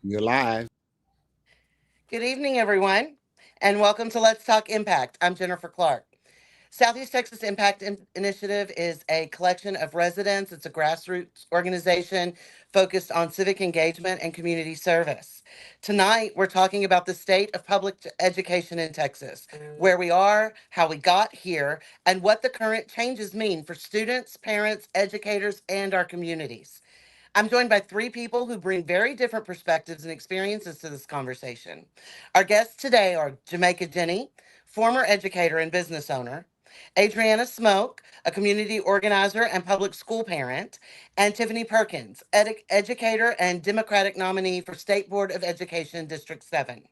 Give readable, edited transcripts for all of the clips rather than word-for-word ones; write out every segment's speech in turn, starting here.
You're live. Good evening, everyone, and welcome to Let's Talk Impact. I'm Jennifer Clark. Southeast Texas Initiative is a collection of residents. It's a grassroots organization focused on civic engagement and community service. Tonight, we're talking about the state of public education in Texas, where we are, how we got here, and what the current changes mean for students, parents, educators, and our communities. I'm joined by three people who bring very different perspectives and experiences to this conversation. Our guests today are Jamaica Jenny, former educator and business owner, Adriana Smoke, a community organizer and public school parent, and Tiffany Perkins, educator and Democratic nominee for State Board of Education District 7.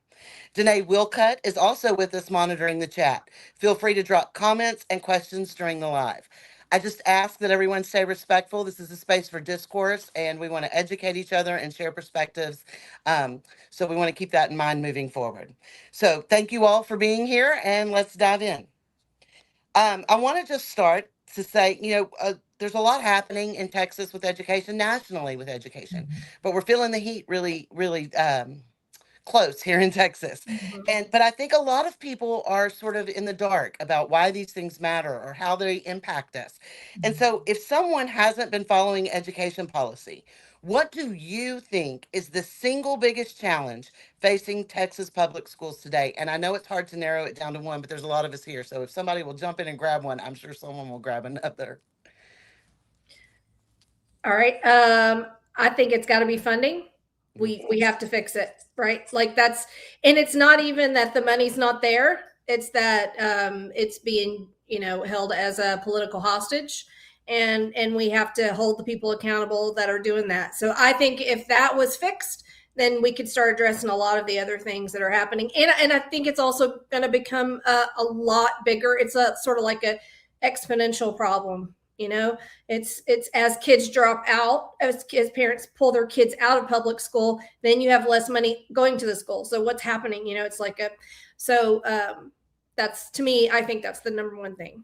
Danae Wilcutt is also with us monitoring the chat. Feel free to drop comments and questions during the live. I just ask that everyone stay respectful. This is a space for discourse, and we want to educate each other and share perspectives. So we want to keep that in mind moving forward. So thank you all for being here, and let's dive in. I want to just start to say, there's a lot happening in Texas with education, nationally with education, but we're feeling the heat really, really close here in Texas. Mhm. But I think a lot of people are sort of in the dark about why these things matter or how they impact us. And so if someone hasn't been following education policy, what do you think is the single biggest challenge facing Texas public schools today? And I know it's hard to narrow it down to one, but there's a lot of us here. So if somebody will jump in and grab one, I'm sure someone will grab another. All right. I think it's got to be funding. We have to fix it, right? Like and it's not even that the money's not there. It's that it's being held as a political hostage, and we have to hold the people accountable that are doing that. So I think if that was fixed, then we could start addressing a lot of the other things that are happening. And I think it's also going to become a lot bigger. It's a sort of like a exponential problem. It's as kids drop out, as parents pull their kids out of public school, then you have less money going to the school. So what's happening? It's like that's, to me, I think that's the number one thing.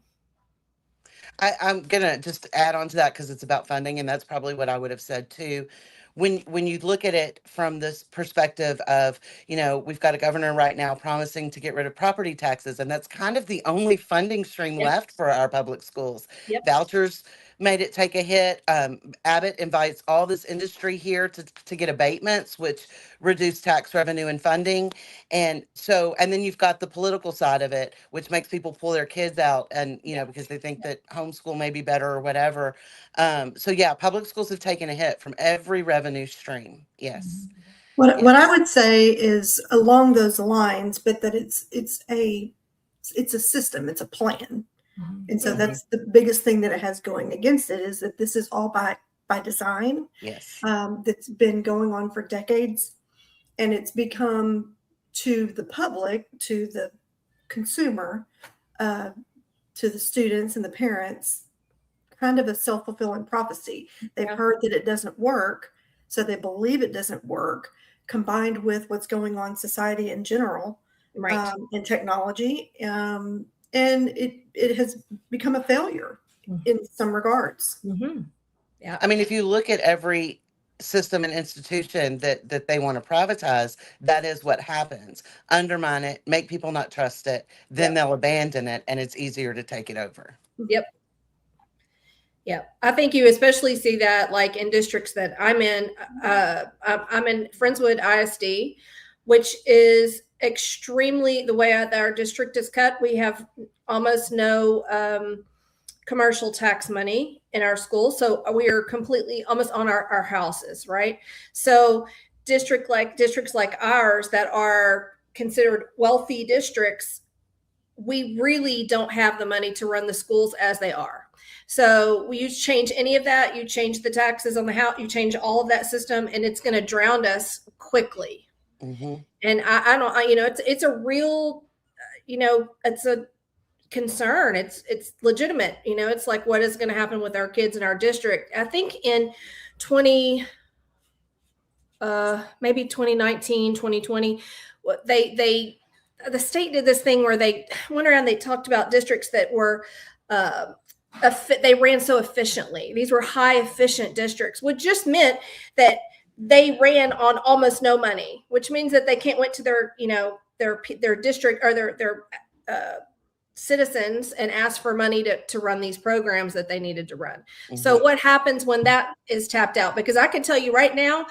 I'm gonna just add on to that because it's about funding, and that's probably what I would have said too. When you look at it from this perspective of, we've got a governor right now promising to get rid of property taxes, and that's kind of the only funding stream Yep. left for our public schools. Yep. Vouchers made it take a hit. Abbott invites all this industry here to get abatements, which reduce tax revenue and funding. And then you've got the political side of it, which makes people pull their kids out and, because they think that homeschool may be better or whatever. So yeah, public schools have taken a hit from every revenue stream. Yes. What I would say is along those lines, but that it's a system, it's a plan. And so that's the biggest thing that it has going against it, is that this is all by design. Yes. That's been going on for decades, and it's become, to the public, to the consumer, to the students and the parents, kind of a self-fulfilling prophecy. They've heard that it doesn't work, so they believe it doesn't work, combined with what's going on in society in general, Right. and technology. And it has become a failure in some regards. Mm-hmm. Yeah. I mean, if you look at every system and institution that they want to privatize, that is what happens. Undermine it, make people not trust it, then they'll abandon it, and it's easier to take it over. Yep. Yeah, I think you especially see that like in districts that I'm in. I'm in Friendswood ISD, which is extremely, the way our district is cut, we have almost no commercial tax money in our school. So we are completely almost on our houses, right? So districts like ours that are considered wealthy districts, we really don't have the money to run the schools as they are. So you change any of that, you change the taxes on the house, you change all of that system, and it's going to drown us quickly. Mm-hmm. And it's a real, it's a concern. It's legitimate. It's like, what is going to happen with our kids in our district? I think in maybe 2019, 2020, the state did this thing where they went around, they talked about districts that were, they ran so efficiently. These were high efficient districts, which just meant that they ran on almost no money, which means that they can't went to their, their district or their citizens and ask for money to run these programs that they needed to run. So what happens when that is tapped out? Because I can tell you right now,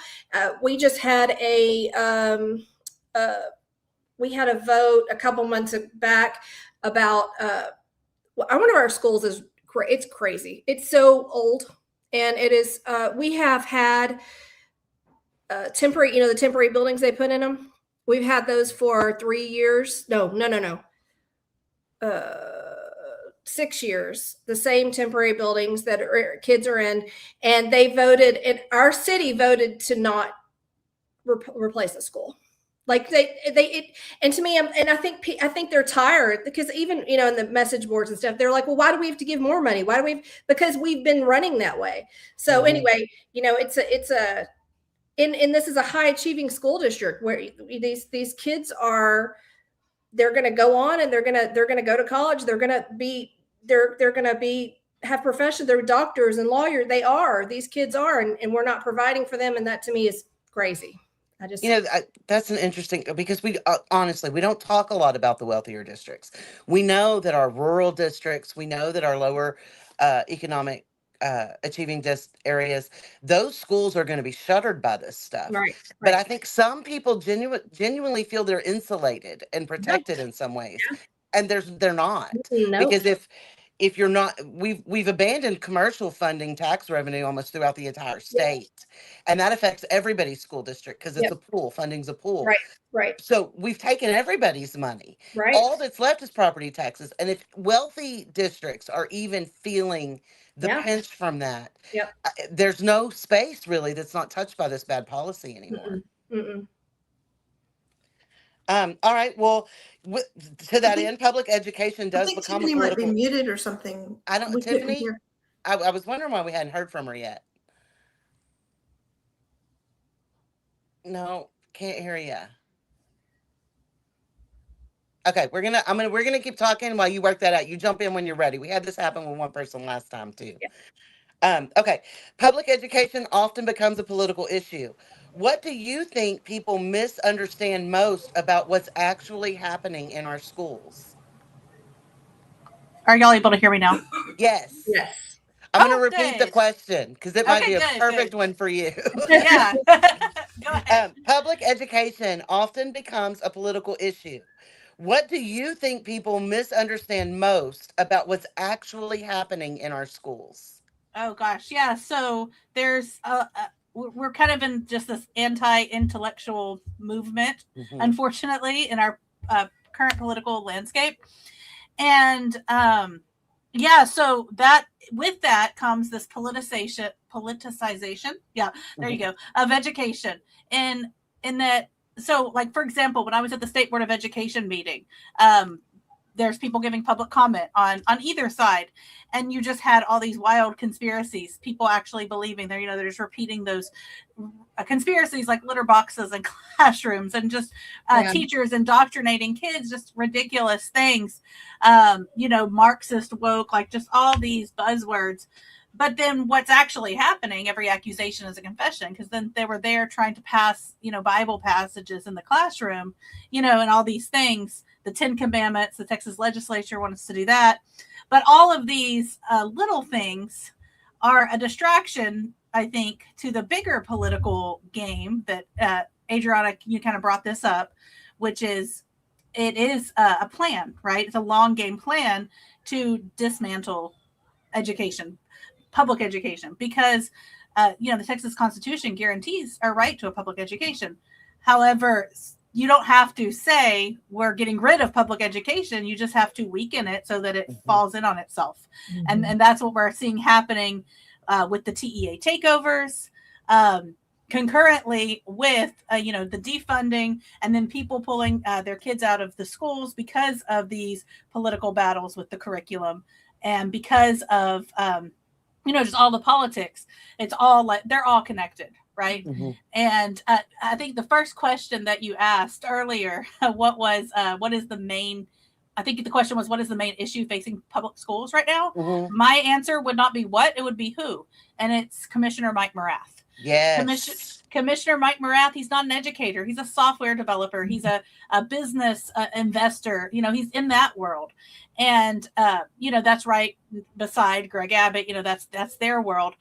we just had we had a vote a couple months back about one of our schools is it's crazy. It's so old, and it is. We have had temporary, the temporary buildings they put in them. We've had those for 3 years. No. 6 years, the same temporary buildings that kids are in, and they voted, and our city voted to not replace the school. Like and to me, and I think they're tired, because even, in the message boards and stuff, they're like, well, why do we have to give more money? Why do we? Because we've been running that way. So anyway, it's a, and this is a high achieving school district where these kids they're going to go on, and they're going to go to college. They're going to have professions. They're doctors and lawyers. These kids are, and we're not providing for them. And that to me is crazy. That's an interesting, because we honestly, we don't talk a lot about the wealthier districts. We know that our rural districts, we know that our lower economic achieving areas, those schools are going to be shuttered by this stuff. Right. But I think some people genuinely feel they're insulated and protected in some ways, and they're not. Because if you're not, we've abandoned commercial funding tax revenue almost throughout the entire state, and that affects everybody's school district, because it's a pool. Funding's a pool. Right. So we've taken everybody's money. Right. All that's left is property taxes, and if wealthy districts are even feeling the pinch from that, there's no space really that's not touched by this bad policy anymore. All right. Well, to that end, public education does become Tiffany a political. Might be muted or something. I don't. Tiffany, I was wondering why we hadn't heard from her yet. No, can't hear you. Okay, we're gonna keep talking while you work that out. You jump in when you're ready. We had this happen with one person last time too. Okay. Public education often becomes a political issue. What do you think people misunderstand most about what's actually happening in our schools? Are y'all able to hear me now? Yes. Yes. I'm going to repeat the question, because it might be a perfect one for you. Yeah. Go ahead. Public education often becomes a political issue. What do you think people misunderstand most about what's actually happening in our schools? Oh gosh, yeah. So there's we're kind of in just this anti-intellectual movement, unfortunately, in our current political landscape, and so that with that comes this politicization. Yeah, there you go, of education, and in that. So, like, for example, when I was at the State Board of Education meeting, there's people giving public comment on either side, and you just had all these wild conspiracies, people actually believing they're just repeating those conspiracies, like litter boxes and classrooms, and just teachers indoctrinating kids, just ridiculous things, Marxist woke, like just all these buzzwords. But then what's actually happening, every accusation is a confession, because then they were there trying to pass, Bible passages in the classroom, and all these things, the 10 Commandments, the Texas legislature wants to do that. But all of these little things are a distraction, I think, to the bigger political game that Adriana, you kind of brought this up, which is it is a plan, right? It's a long game plan to dismantle education, public education, because the Texas Constitution guarantees our right to a public education. However, you don't have to say we're getting rid of public education. You just have to weaken it so that it falls in on itself. And that's what we're seeing happening with the TEA takeovers, concurrently with the defunding, and then people pulling their kids out of the schools because of these political battles with the curriculum, and because of just all the politics. It's all like they're all connected, right? And I think the first question that you asked earlier, what is the main? I think the question was, what is the main issue facing public schools right now? My answer would not be what, it would be who, and it's Commissioner Mike Morath. Yes. Commissioner Mike Morath, he's not an educator. He's a software developer. He's a business investor. He's in that world. And, that's right beside Greg Abbott. That's their world.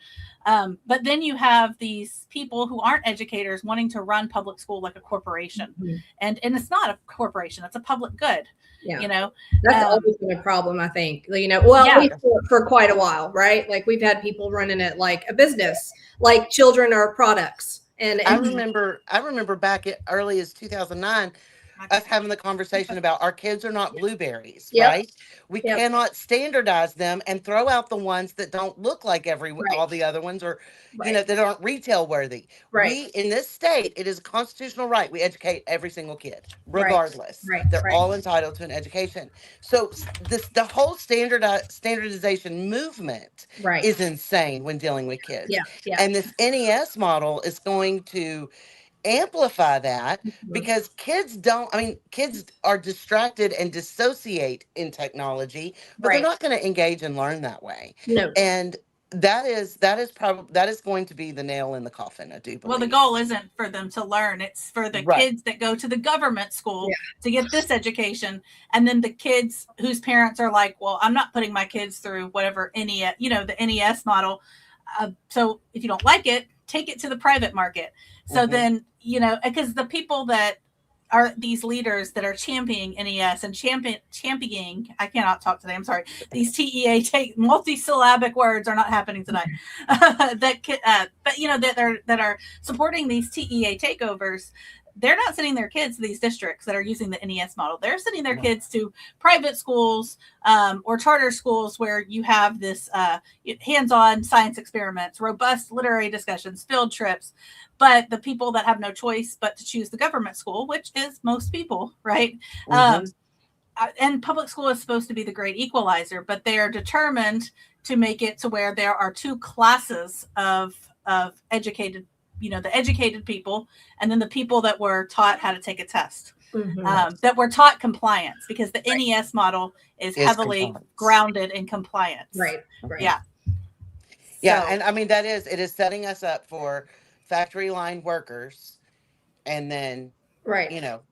But then you have these people who aren't educators wanting to run public school like a corporation. Mhm. And it's not a corporation. It's a public good. Yeah. That's always been a problem, I think. At least for quite a while, right? Like we've had people running it like a business, like children are products. And I remember back at early as 2009, us having the conversation about our kids are not blueberries, Yep. right? We cannot standardize them and throw out the ones that don't look like all the other ones, or that aren't retail worthy. Right. We in this state, it is a constitutional right. We educate every single kid, regardless. Right. They're all entitled to an education. So the whole standardization movement is insane when dealing with kids. Yeah. And this NES model is going to amplify that, because kids are distracted and dissociate in technology, but they're not going to engage and learn that way. No. And that is going to be the nail in the coffin, I do believe. Well, the goal isn't for them to learn. It's for the kids that go to the government school to get this education. And then the kids whose parents are like, well, I'm not putting my kids through whatever NES, the NES model. So if you don't like it, take it to the private market. So then, because the people that are these leaders that are championing NES and championing, I cannot talk today, I'm sorry, these TEA multi-syllabic words are not happening tonight. That are supporting these TEA takeovers, they're not sending their kids to these districts that are using the NES model. They're sending their kids to private schools or charter schools where you have this hands-on science experiments, robust literary discussions, field trips. But the people that have no choice but to choose the government school, which is most people, right? And public school is supposed to be the great equalizer, but they are determined to make it to where there are two classes of educated, the educated people, and then the people that were taught how to take a test, that were taught compliance, because the NES model is heavily grounded in compliance. Right. Yeah. So, and it is setting us up for factory line workers, and then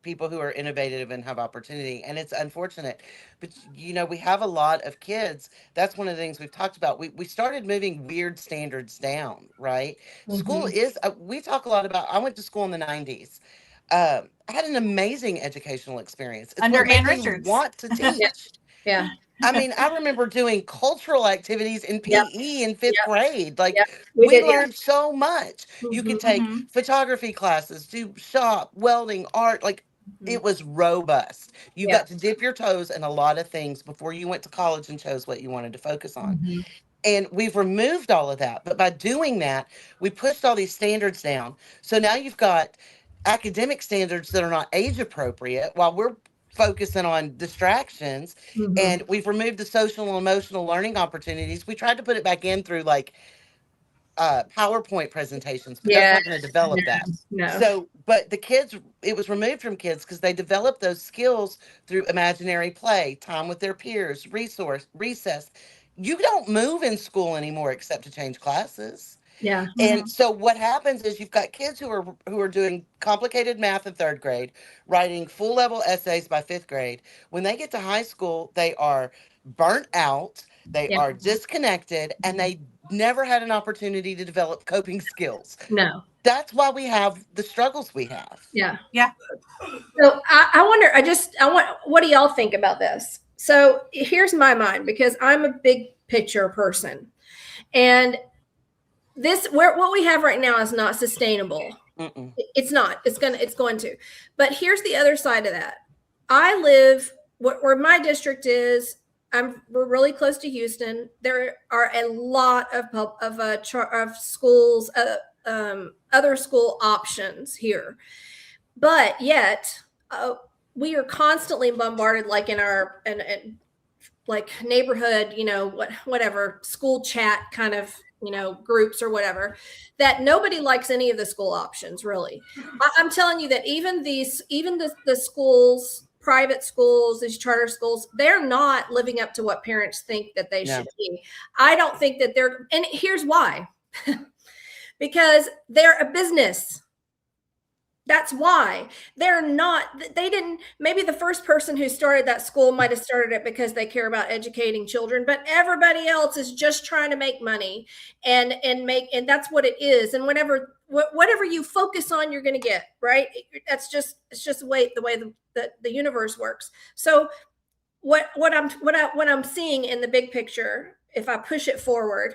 people who are innovative and have opportunity. And it's unfortunate, but we have a lot of kids. That's one of the things we've talked about. We started moving weird standards down, right? School is we talk a lot about, I went to school in the 90s. I had an amazing educational experience. It's under what made Ann me Richards. want to teach. Yeah. I remember doing cultural activities in PE in fifth grade. Like we learned so much. You could take photography classes, do shop, welding, art. Like it was robust. You got to dip your toes in a lot of things before you went to college and chose what you wanted to focus on. And we've removed all of that. But by doing that, we pushed all these standards down. So now you've got academic standards that are not age appropriate, while we're focusing on distractions. And we've removed the social and emotional learning opportunities. We tried to put it back in through PowerPoint presentations, but that's not going to develop that. No. So, but the kids, it was removed from kids because they developed those skills through imaginary play, time with their peers, recess. You don't move in school anymore except to change classes. Yeah. And so what happens is you've got kids who are doing complicated math in third grade, writing full level essays by fifth grade. When they get to high school, they are burnt out, they are disconnected, and they never had an opportunity to develop coping skills. No. That's why we have the struggles we have. Yeah. Yeah. So I wonder, what do y'all think about this? So here's my mind, because I'm a big picture person, and what we have right now is not sustainable. It's not. It's going to. But here's the other side of that. I live where my district is. We're really close to Houston. There are a lot of schools, other school options here, but yet we are constantly bombarded, like in our like neighborhood, whatever school chat kind of groups or whatever, that nobody likes any of the school options, really. I'm telling you that even the schools, private schools, these charter schools, they're not living up to what parents think that they should be. I don't think that and here's why. because they're a business. That's why they're not, they didn't, maybe the first person who started that school might have started it because they care about educating children, but everybody else is just trying to make money and that's what it is. And whatever you focus on, you're going to get, right? It's just the way the universe works. So what I'm seeing in the big picture, if I push it forward,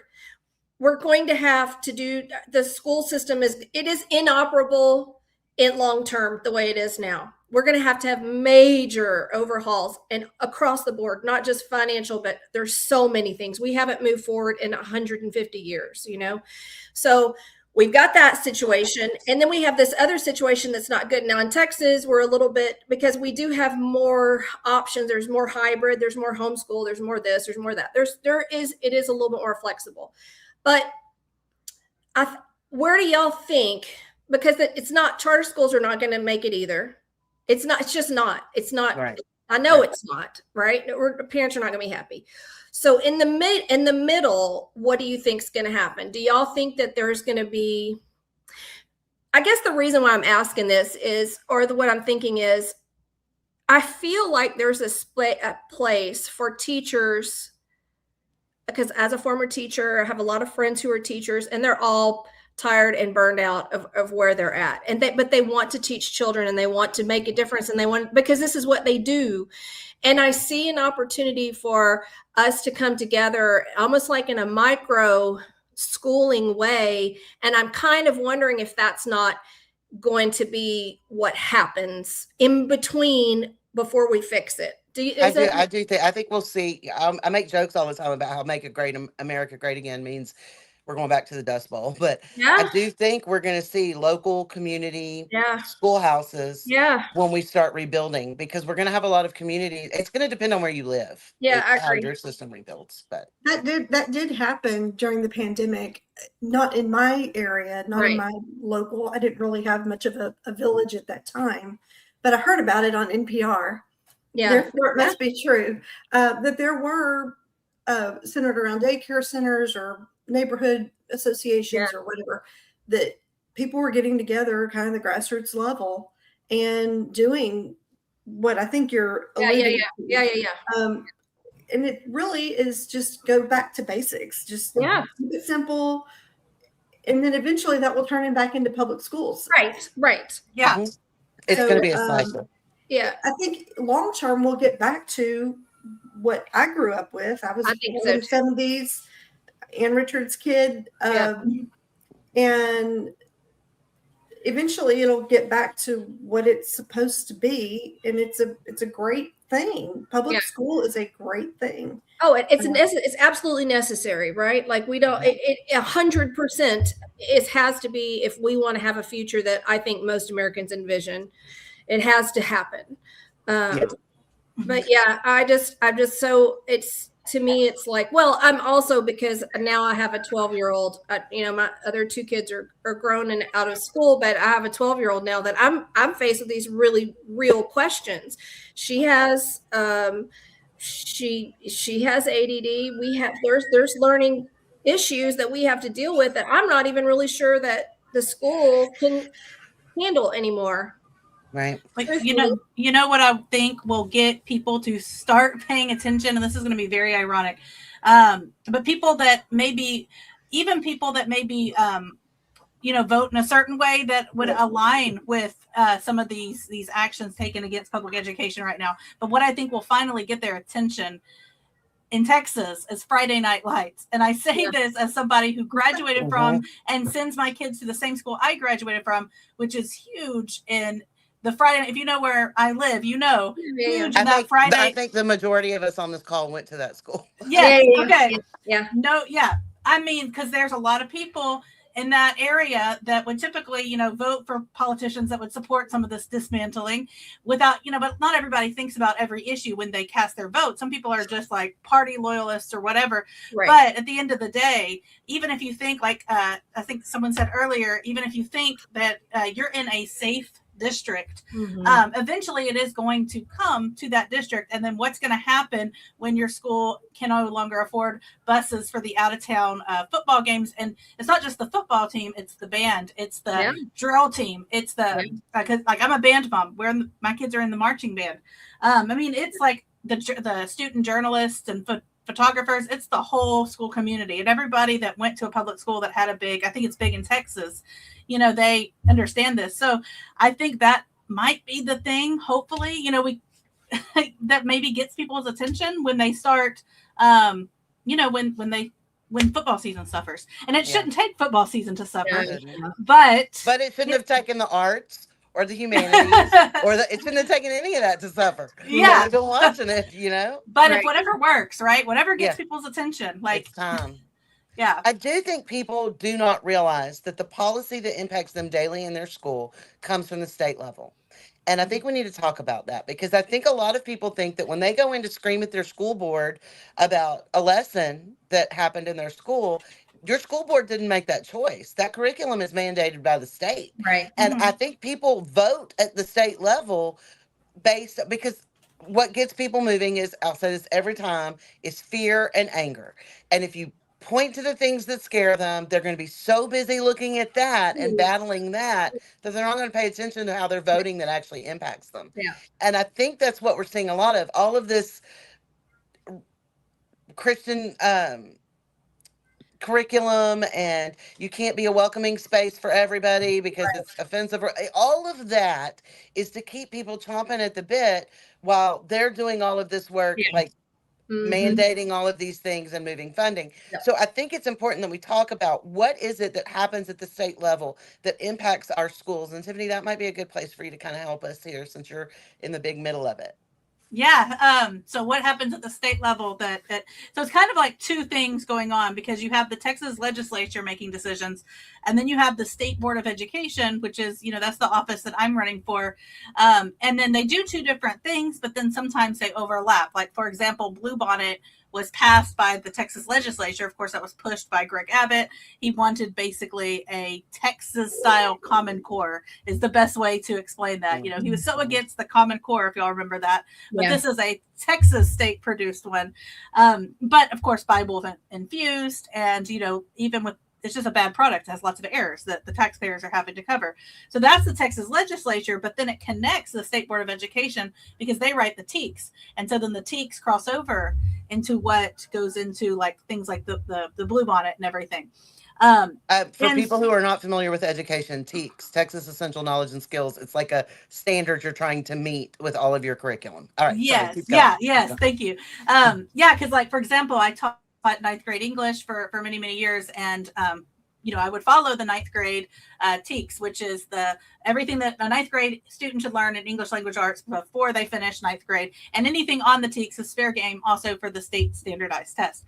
we're going to have to do, the school system is inoperable in long term the way it is now. We're going to have major overhauls and across the board, not just financial, but there's so many things. We haven't moved forward in 150 years, So we've got that situation. And then we have this other situation that's not good. Now in Texas, we're a little bit, because we do have more options. There's more hybrid, there's more homeschool, there's more this, there's more that. It is a little bit more flexible. But where do y'all think, because it's not, charter schools are not going to make it either. It's just not. Right. I know it's not, right? Parents are not going to be happy. So in the middle, what do you think is going to happen? Do y'all think that there's going to be, I guess the reason why I'm asking this is, what I'm thinking is, I feel like there's a place for teachers, because as a former teacher, I have a lot of friends who are teachers, and they're all tired and burned out of where they're at. But they want to teach children, and they want to make a difference, and because this is what they do. And I see an opportunity for us to come together almost like in a micro schooling way. And I'm kind of wondering if that's not going to be what happens in between before we fix it. I think we'll see. I make jokes all the time about how make America great again means we're going back to the Dust Bowl, but I do think we're going to see local community schoolhouses when we start rebuilding, because we're going to have a lot of communities. It's going to depend on where you live. I how agree. your system rebuilds. But that did happen during the pandemic. Not in my area, not in my local. I didn't really have much of a village at that time, but I heard about it on NPR. Therefore, it must be true that there were centered around daycare centers or neighborhood associations or whatever, that people were getting together kind of the grassroots level and doing what I think you're alluding to. And it really is just go back to basics, just keep it simple, and then eventually that will turn back into public schools. Right. Yeah. Mm-hmm. It's going to be a cycle. I think long term we'll get back to what I grew up with. I was in the 70s, Ann Richards' kid, and eventually it'll get back to what it's supposed to be, and it's a great thing. Public school is a great thing. Oh, it's absolutely necessary, right? Like we don't, 100% it has to be, if we want to have a future that I think most Americans envision, it has to happen. But I'm just so, to me, it's like, well, I'm also, because now I have a 12-year-old, my other two kids are grown and out of school, but I have a 12-year-old now that I'm faced with these really real questions. She has, she has ADD. There's learning issues that we have to deal with that I'm not even really sure that the school can handle anymore. Right. Like, you know what I think will get people to start paying attention, and this is going to be very ironic, but people that maybe vote in a certain way that would align with some of these actions taken against public education right now. But what I think will finally get their attention in Texas is Friday Night Lights. And I say this as somebody who graduated from and sends my kids to the same school I graduated from, which is huge in the Friday. If you know where I live, huge in that Friday. I think the majority of us on this call went to that school. Yes. Okay. No. Yeah. I mean, because there's a lot of people in that area that would typically, vote for politicians that would support some of this dismantling without, but not everybody thinks about every issue when they cast their vote. Some people are just like party loyalists or whatever. Right. But at the end of the day, even if you think I think someone said earlier, even if you think that you're in a safe district. Mhm. Eventually it is going to come to that district. And then what's going to happen when your school can no longer afford buses for the out of town football games? And it's not just the football team, it's the band, it's the Yeah. drill team, it's the, cause like I'm a band mom, my kids are in the marching band. I mean, it's like the student journalists and photographers, it's the whole school community, and everybody that went to a public school that had I think it's big in Texas, they understand this. So I think that might be the thing, hopefully, we that maybe gets people's attention when they start, when football season suffers. And it shouldn't take football season to suffer, but it shouldn't have taken the arts or the humanities or it shouldn't have taken any of that to suffer. Yeah. I've been watching it, But if whatever works, right? Whatever gets people's attention, it's time. Yeah. I do think people do not realize that the policy that impacts them daily in their school comes from the state level. And I think we need to talk about that, because I think a lot of people think that when they go in to scream at their school board about a lesson that happened in their school, your school board didn't make that choice. That curriculum is mandated by the state. Right. And I think people vote at the state level because what gets people moving is, I'll say this every time, is fear and anger. And if you point to the things that scare them, they're going to be so busy looking at that and battling that they're not going to pay attention to how they're voting that actually impacts them. Yeah. And I think that's what we're seeing a lot of. All of this Christian curriculum, and you can't be a welcoming space for everybody because it's offensive. All of that is to keep people chomping at the bit while they're doing all of this work, like mandating all of these things and moving funding. So I think it's important that we talk about what is it that happens at the state level that impacts our schools. And Tiffany, that might be a good place for you to kind of help us here, since you're in the big middle of it. Yeah. So what happens at the state level so it's kind of like two things going on, because you have the Texas legislature making decisions, and then you have the State Board of Education, which is, that's the office that I'm running for. And then they do two different things, but then sometimes they overlap. Like, for example, Bluebonnet was passed by the Texas legislature. Of course, that was pushed by Greg Abbott. He wanted basically a Texas-style Common Core is the best way to explain that. He was so against the Common Core, if y'all remember that. But this is a Texas state-produced one. But, of course, Bible infused, and, even with it's just a bad product. It has lots of errors that the taxpayers are having to cover. So that's the Texas legislature, but then it connects the State Board of Education because they write the TEKS. And so then the TEKS cross over into what goes into like things like the Bluebonnet and everything. For people who are not familiar with education, TEKS, Texas Essential Knowledge and Skills, it's like a standard you're trying to meet with all of your curriculum. All right. Yes. Sorry, yes. Thank you. Because like, for example, I taught ninth grade English for many, many years. And, I would follow the ninth grade TEKS, which is everything that a ninth grade student should learn in English language arts before they finish ninth grade. And anything on the TEKS is fair game also for the state standardized test.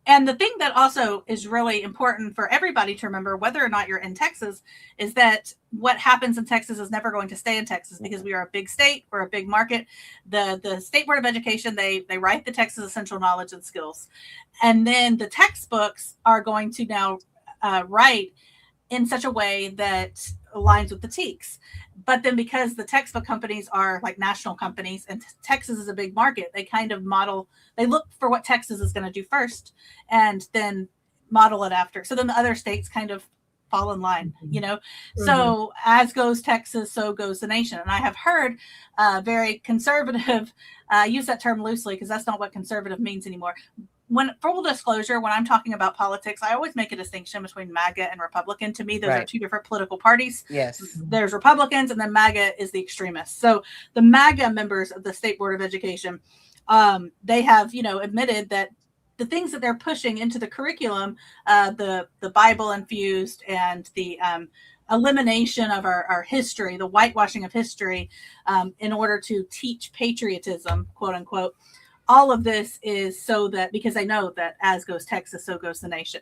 And the thing that also is really important for everybody to remember, whether or not you're in Texas, is that what happens in Texas is never going to stay in Texas, because we are a big state, we're a big market. The State Board of Education, they write the Texas Essential Knowledge and Skills. And then the textbooks are going to now write in such a way that aligns with the TEKS. But then because the textbook companies are like national companies and Texas is a big market, they kind of they look for what Texas is going to do first and then model it after. So then the other states kind of fall in line, So as goes Texas, so goes the nation. And I have heard very conservative, use that term loosely because that's not what conservative means anymore. Full disclosure, when I'm talking about politics, I always make a distinction between MAGA and Republican. To me, those are two different political parties. Yes. There's Republicans, and then MAGA is the extremists. So the MAGA members of the State Board of Education, they have, admitted that the things that they're pushing into the curriculum, the Bible infused and the elimination of our history, the whitewashing of history, in order to teach patriotism, quote unquote. All of this is so that, because they know that as goes Texas, so goes the nation.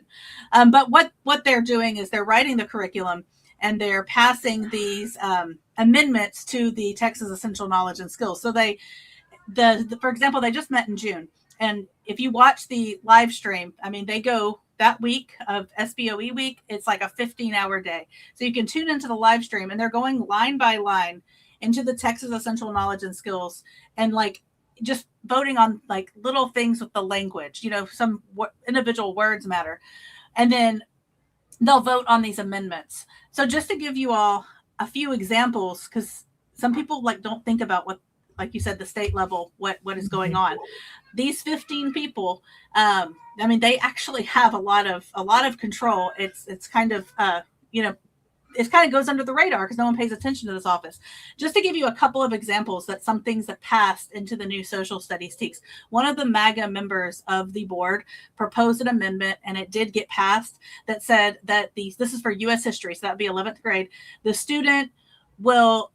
But what they're doing is they're writing the curriculum and they're passing these amendments to the Texas Essential Knowledge and Skills. So for example, they just met in June. And if you watch the live stream, I mean, they go that week of SBOE week, it's like a 15-hour day. So you can tune into the live stream, and they're going line by line into the Texas Essential Knowledge and Skills, and like just voting on like little things with the language, some individual words matter. And then they'll vote on these amendments. So just to give you all a few examples, because some people like don't think about what, like you said, the state level, what is going on. These 15 people, they actually have a lot of control. It's kind of it kind of goes under the radar because no one pays attention to this office. Just to give you a couple of examples that some things that passed into the new social studies TEKS. One of the MAGA members of the board proposed an amendment, and it did get passed, that said that this is for U.S. history, so that would be 11th grade. The student will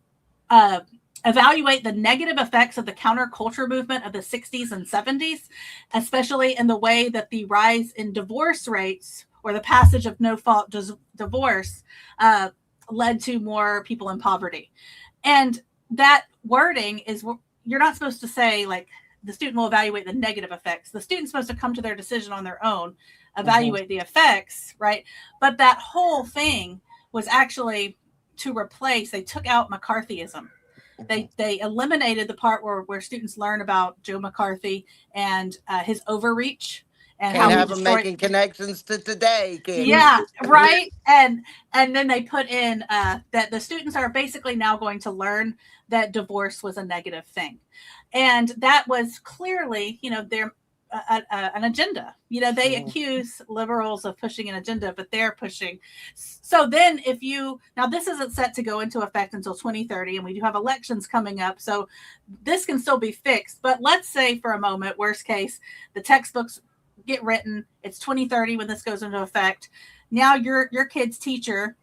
evaluate the negative effects of the counterculture movement of the 60s and 70s, especially in the way that the rise in divorce rates or the passage of no-fault divorce led to more people in poverty. And that wording is, you're not supposed to say, like, the student will evaluate the negative effects. The student's supposed to come to their decision on their own, evaluate the effects, right? But that whole thing was actually to replace, they took out McCarthyism. They eliminated the part where students learn about Joe McCarthy and his overreach. And Can't how have them making connections to today. Yeah, right. And then they put in that the students are basically now going to learn that divorce was a negative thing. And that was clearly, their an agenda. They accuse liberals of pushing an agenda, but they're pushing. So then now this isn't set to go into effect until 2030, and we do have elections coming up. So this can still be fixed. But let's say for a moment, worst case, the textbooks get written. It's 2030 when this goes into effect. Now your kid's teacher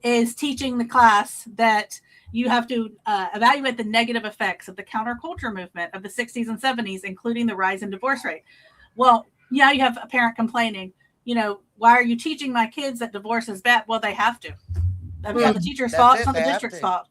is teaching the class that you have to evaluate the negative effects of the counterculture movement of the 60s and 70s, including the rise in divorce rate. Well, yeah, you have a parent complaining, why are you teaching my kids that divorce is bad? Well, they have to. That's not the teacher's fault. It's not the district's fault.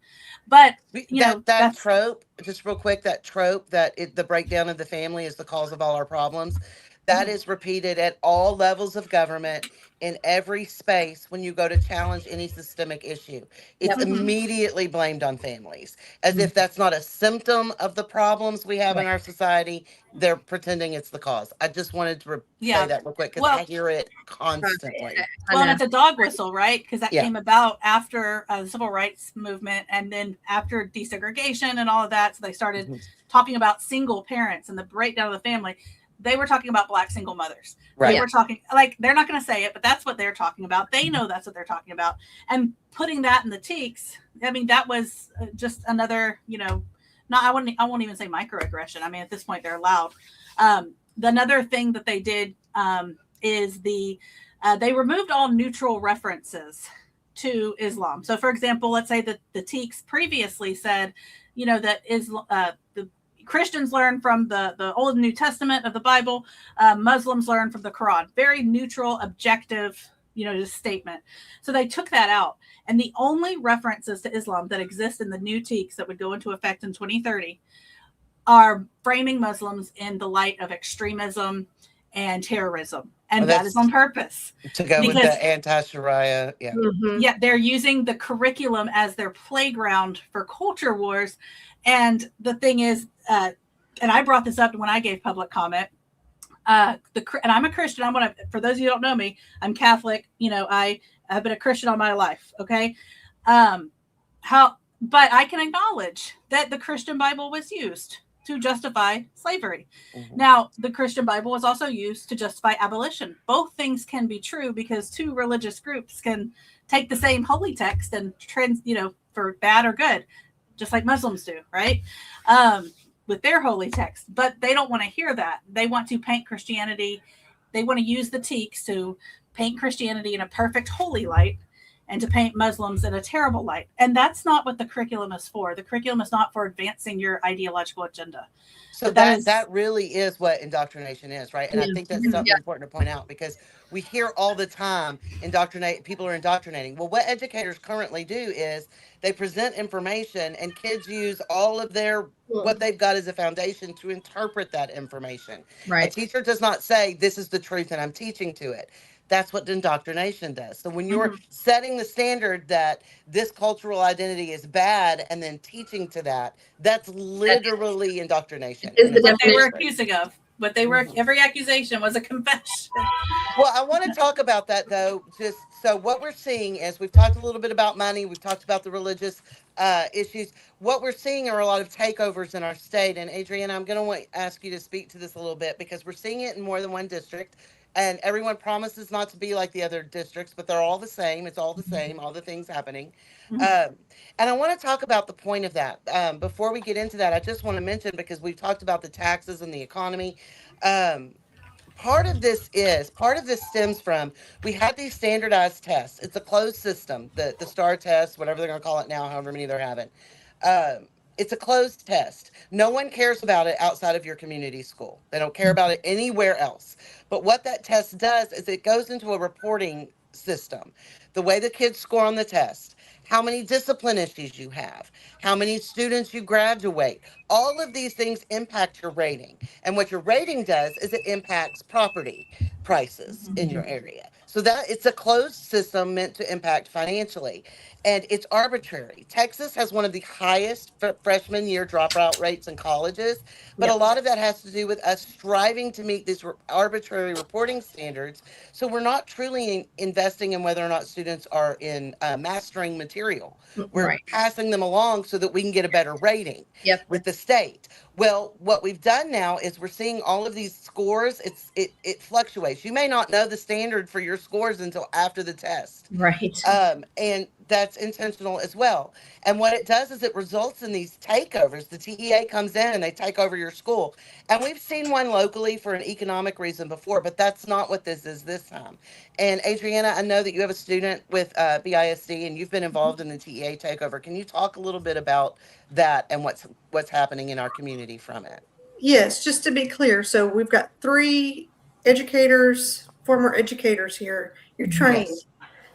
But that trope, just real quick, that trope that the breakdown of the family is the cause of all our problems, that is repeated at all levels of government in every space when you go to challenge any systemic issue. It's immediately blamed on families, as if that's not a symptom of the problems we have in our society. They're pretending it's the cause. I just wanted to say that real quick because I hear it constantly. Well, and it's a dog whistle, right? Because that came about after the civil rights movement, and then after desegregation and all of that. So they started talking about single parents and the breakdown of the family. They were talking about Black single mothers. Right. They were talking, like, they're not going to say it, but that's what they're talking about. They know that's what they're talking about. And putting that in the TEKS, that was just another, I won't even say microaggression. At this point, they're allowed. Another thing that they did is they removed all neutral references to Islam. So, for example, let's say that the TEKS previously said, that the Christians learn from the Old and New Testament of the Bible. Muslims learn from the Quran. Very neutral, objective, just statement. So they took that out. And the only references to Islam that exist in the new TEKS that would go into effect in 2030 are framing Muslims in the light of extremism and terrorism. And that is on purpose. To go with the anti-Sharia. Yeah. Yeah, they're using the curriculum as their playground for culture wars. And the thing is, and I brought this up when I gave public comment, and I'm a Christian. For those of you who don't know me, I'm Catholic. I have been a Christian all my life. Okay. But I can acknowledge that the Christian Bible was used to justify slavery. Now, the Christian Bible was also used to justify abolition. Both things can be true because two religious groups can take the same holy text and for bad or good, just like Muslims do, right? With their holy text. But they don't want to hear that. They want to paint Christianity. They want to use the TEKS to paint Christianity in a perfect holy light and to paint Muslims in a terrible light. And that's not what the curriculum is for. The curriculum is not for advancing your ideological agenda. So that really is what indoctrination is, right? And I think that's something important to point out because we hear all the time people are indoctrinating. Well, what educators currently do is they present information and kids use all of what they've got as a foundation to interpret that information. Right. A teacher does not say, this is the truth and I'm teaching to it. That's what indoctrination does. So when you're Mhm. setting the standard that this cultural identity is bad and then teaching to that, that's literally indoctrination. Is And the it's What they were definition. accusing of. What they were, Mhm. every accusation was a confession. Well, I want to talk about that though. Just so what we're seeing is we've talked a little bit about money, we've talked about the religious issues. What we're seeing are a lot of takeovers in our state. And Adriana, I'm going to ask you to speak to this a little bit because we're seeing it in more than one district. And everyone promises not to be like the other districts, but they're all the same. It's all the same, all the things happening. Mhm. And I want to talk about the point of that. Before we get into that, I just want to mention because we've talked about the taxes and the economy. Um, part of this stems from we had these standardized tests. It's a closed system, the star test, whatever they're going to call it now, however many they're having. It's a closed test. No one cares about it outside of your community school. They don't care about it anywhere else. But what that test does is it goes into a reporting system. The way the kids score on the test, how many discipline issues you have, how many students you graduate, all of these things impact your rating. And what your rating does is it impacts property prices in your area. So that it's a closed system meant to impact financially. And it's arbitrary. Texas has one of the highest freshman year dropout rates in colleges, but a Yep. lot of that has to do with us striving to meet these arbitrary reporting standards. So we're not truly investing in whether or not students are in mastering material. We're Right. passing them along so that we can get a better rating Yep. with the state. Well, what we've done now is we're seeing all of these scores. It fluctuates. You may not know the standard for your scores until after the test. Right. And that's intentional as well. And what it does is it results in these takeovers. The TEA comes in and they take over your school. And we've seen one locally for an economic reason before, but that's not what this is this time. And Adriana, I know that you have a student with BISD and you've been involved in the TEA takeover. Can you talk a little bit about that and what's happening in our community from it? Yes, just to be clear. So we've got 3 educators, former educators here. You're trained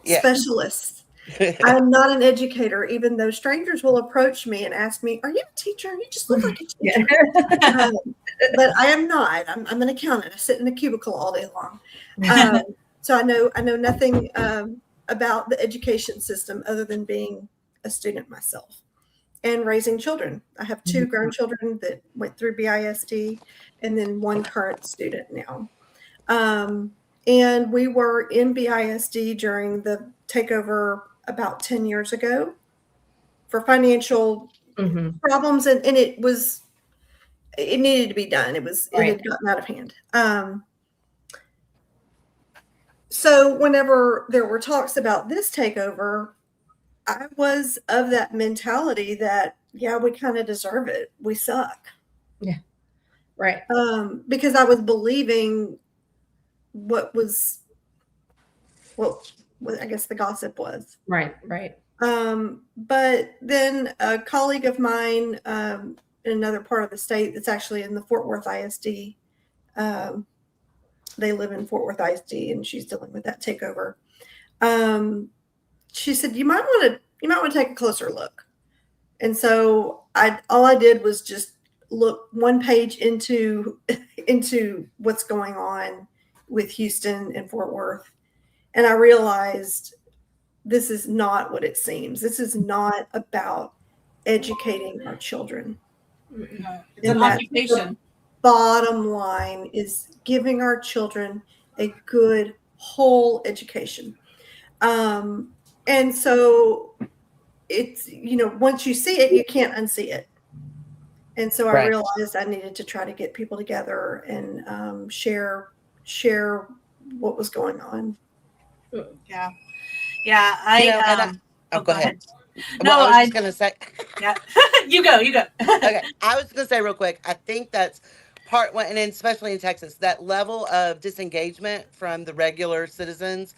Yes. specialists. Yes. I'm not an educator, even though strangers will approach me and ask me, "Are you a teacher? You just look like a teacher." Yeah. But I am not. I'm an accountant. I sit in a cubicle all day long. So I know nothing about the education system other than being a student myself and raising children. I have 2 grown children that went through BISD and then 1 current student now. And we were in BISD during the takeover about 10 years ago for financial Mhm. problems. And it needed to be done. It Right. had gotten out of hand. So whenever there were talks about this takeover, I was of that mentality that, yeah, we kind of deserve it. We suck. Right. Because I was believing what I guess the gossip was. Right. Right. But then a colleague of mine in another part of the state that's actually in the Fort Worth ISD, they live in Fort Worth ISD, and she's dealing with that takeover. She said, you might want to take a closer look. And so all I did was just look one page into what's going on with Houston and Fort Worth. And I realized this is not what it seems. This is not about educating our children. It's an occupation. Bottom line is giving our children a good whole education. And so it's, once you see it, you can't unsee it. And so I realized I needed to try to get people together and share what was going on. Yeah. Yeah. Go ahead. No, well, I was just going to say. Yeah. You go. Okay. I was going to say real quick, I think that's part one, and especially in Texas, that level of disengagement from the regular citizens,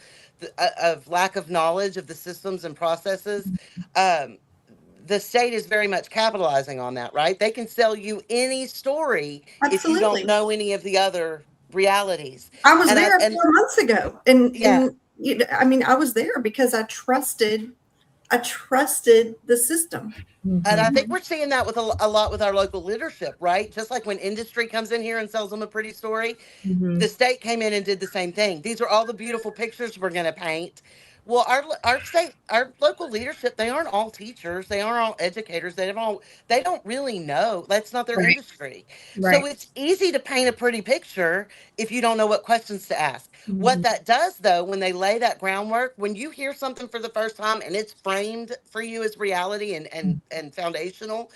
of lack of knowledge of the systems and processes. The state is very much capitalizing on that, right? They can sell you any story if you don't know any of the other realities. I was there 4 months ago, and yeah. I was there because I trusted I trusted the system. And I think we're seeing that with a lot with our local leadership, right? Just like when industry comes in here and sells them a pretty story, the state came in and did the same thing. These are all the beautiful pictures we're going to paint. Well, our local leadership, they aren't all teachers, they aren't all educators, they don't really know. That's not their Right. industry. So Right. it's easy to paint a pretty picture if you don't know what questions to ask. What that does, though, when they lay that groundwork, when you hear something for the first time and it's framed for you as reality and foundational,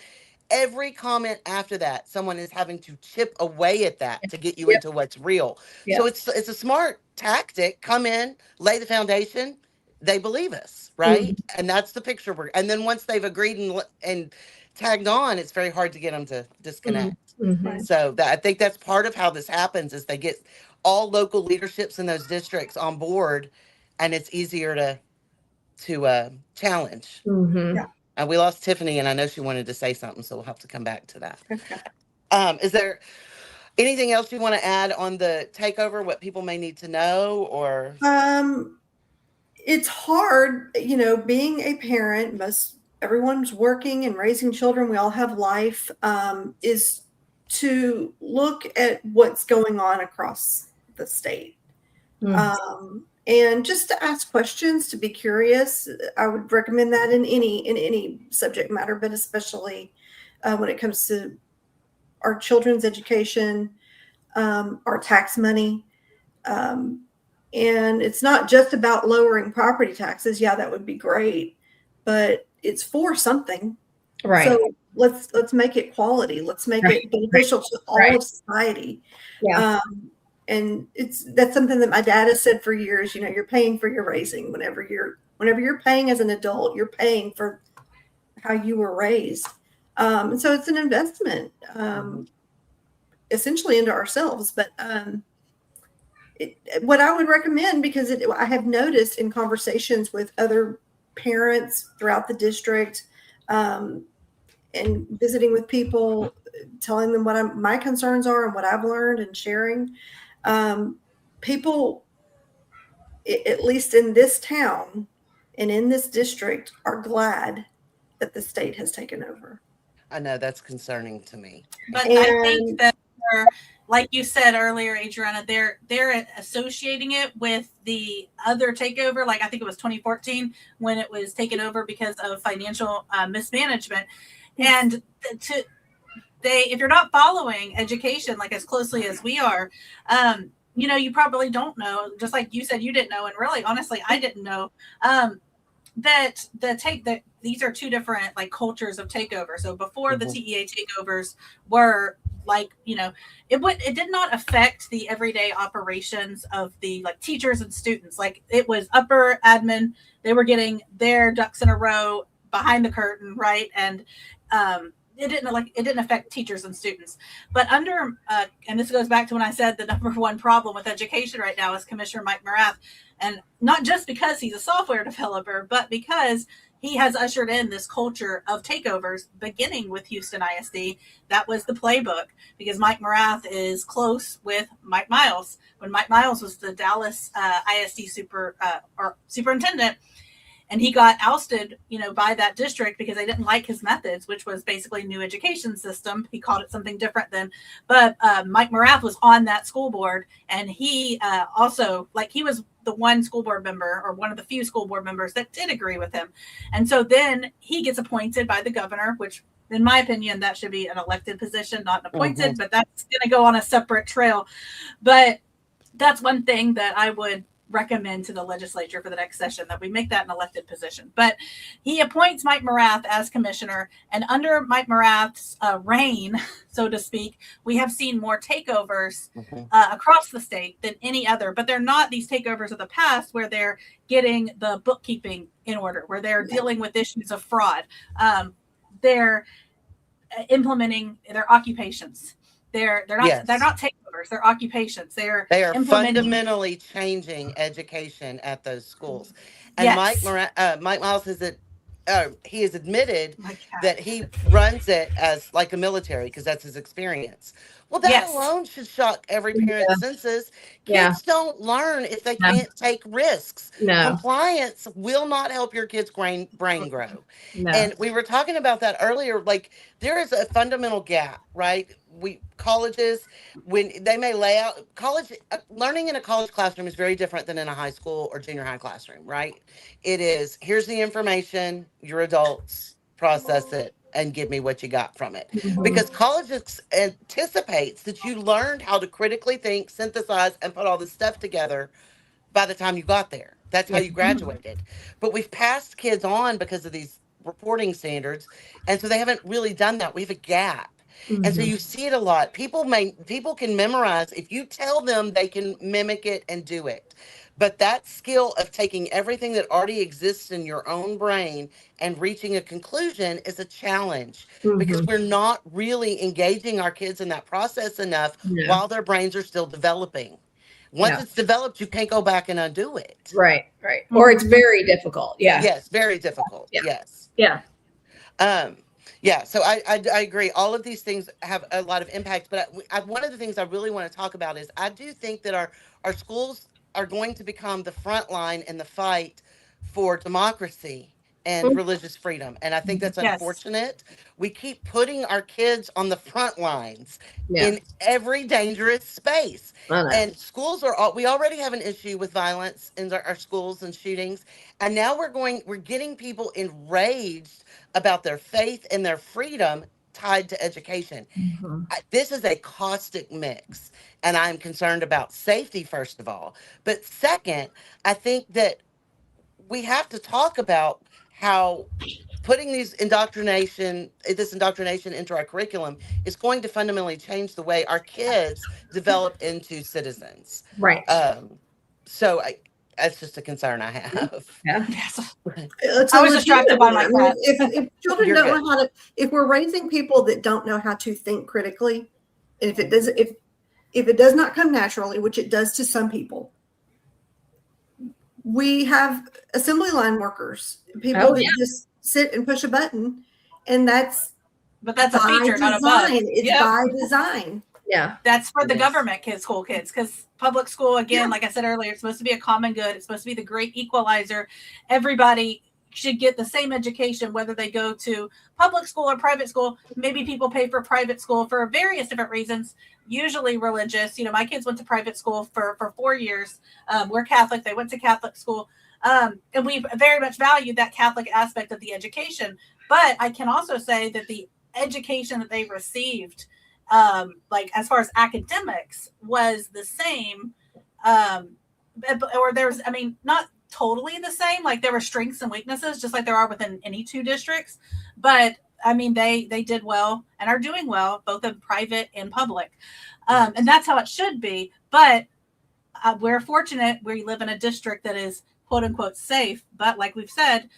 every comment after that, someone is having to chip away at that to get you Yep. into what's real. Yep. So it's a smart tactic. Come in, lay the foundation. They believe us, right? And that's the picture and then once they've agreed and tagged on, it's very hard to get them to disconnect. Right. So I think that's part of how this happens is they get all local leaderships in those districts on board, and it's easier to challenge. Yeah. And we lost Tiffany, and I know she wanted to say something, so we'll have to come back to that. Okay. Is there anything else you want to add on the takeover? What people may need to know, or It's hard, being a parent. Everyone's working and raising children. We all have life. Is to look at what's going on across the state. And just to ask questions, to be curious. I would recommend that in any subject matter, but especially when it comes to our children's education, our tax money. And it's not just about lowering property taxes. Yeah, that would be great, but it's for something. Right. So let's make it quality. Let's make it beneficial to all of society. Yeah. And that's something that my dad has said for years. You're paying for your raising. Whenever you're paying as an adult, you're paying for how you were raised. And so it's an investment, essentially into ourselves. But what I would recommend, because I have noticed in conversations with other parents throughout the district, and visiting with people, telling them what my concerns are and what I've learned and sharing, people, at least in this town and in this district, are glad that the state has taken over. I know that's concerning to me. But I think that like you said earlier, Adriana, they're associating it with the other takeover. Like I think it was 2014 when it was taken over because of financial mismanagement. And if you're not following education like as closely as we are, you probably don't know. Just like you said, you didn't know, and really, honestly, I didn't know that these are two different like cultures of takeover. So before the TEA takeovers were like, it did not affect the everyday operations of the like teachers and students. Like it was upper admin, they were getting their ducks in a row behind the curtain, right? And it didn't affect teachers and students. But under and this goes back to when I said the number one problem with education right now is Commissioner Mike Morath, and not just because he's a software developer, but because he has ushered in this culture of takeovers, beginning with Houston ISD. That was the playbook, because Mike Morath is close with Mike Miles. When Mike Miles was the Dallas ISD superintendent, and he got ousted, by that district because they didn't like his methods, which was basically new education system. He called it something different then. But Mike Morath was on that school board, and he also, he was the one school board member, or one of the few school board members that did agree with him. And so then he gets appointed by the governor, which in my opinion, that should be an elected position, not an appointed, but that's going to go on a separate trail. But that's one thing that I would recommend to the legislature for the next session, that we make that an elected position. But he appoints Mike Morath as commissioner, and under Mike Morath's reign, so to speak, we have seen more takeovers across the state than any other. But they're not these takeovers of the past where they're getting the bookkeeping in order, where they're dealing with issues of fraud. They're implementing their occupations. They're not takeovers, they're occupations. They are fundamentally changing education at those schools. And Mike Miles he has admitted that he runs it as like a military, because that's his experience. Well, that Yes. alone should shock every parent's senses. Yeah. Kids don't learn if they No. can't take risks. No. Compliance will not help your kid's brain grow. No. And we were talking about that earlier. Like, there is a fundamental gap, right? Colleges, when they may lay out college, learning in a college classroom is very different than in a high school or junior high classroom, right? It is, here's the information, you're adults, process it and give me what you got from it. Mhm. Because college anticipates that you learned how to critically think, synthesize, and put all this stuff together by the time you got there. That's how Yeah. you graduated. But we've passed kids on because of these reporting standards, and so they haven't really done that. We have a gap. And so Mhm. you see it a lot. People can memorize. If you tell them, they can mimic it and do it. But that skill of taking everything that already exists in your own brain and reaching a conclusion is a challenge, because Mhm. we're not really engaging our kids in that process enough No. while their brains are still developing. Once Yeah. it's developed, you can't go back and undo it. Right. Or it's Mhm. very difficult. Yeah. Yes, very difficult. Yeah. Yes. Yeah. Um, yeah, so I agree. All of these things have a lot of impact, but one of the things I really want to talk about is I do think that our schools are going to become the front line in the fight for democracy and religious freedom. And I think that's Yes. unfortunate. We keep putting our kids on the front lines Yeah. in every dangerous space. I know. And schools we already have an issue with violence in our schools and shootings. And now we're getting people enraged about their faith and their freedom tied to education. Mhm. This is a caustic mix, and I'm concerned about safety, first of all. But second, I think that we have to talk about how putting this indoctrination into our curriculum is going to fundamentally change the way our kids develop into citizens. Right. So that's just a concern I have. Yeah. Yes. It's I a was distracted by my legitimate one. cat. If children You're don't know how to, if we're raising people that don't know how to think critically, and if it does not come naturally, which it does to some people, we have assembly line workers, people Oh, that yeah. just sit and push a button, and that's But that's a by feature, not a bug. design. It's Yep. by design. Yeah. That's for the Yes. government school kids, because public school, again, Yeah. like I said earlier, it's supposed to be a common good. It's supposed to be the great equalizer. Everybody should get the same education, whether they go to public school or private school. Maybe people pay for private school for various different reasons, usually religious. My kids went to private school for 4 years. We're Catholic. They went to Catholic school. And we very much valued that Catholic aspect of the education. But I can also say that the education that they received, like as far as academics, was the same, or there's, not totally the same. Like there were strengths and weaknesses, just like there are within any two districts. But they did well and are doing well, both in private and public, and that's how it should be. But we're fortunate we live in a district that is quote unquote safe. But like we've said,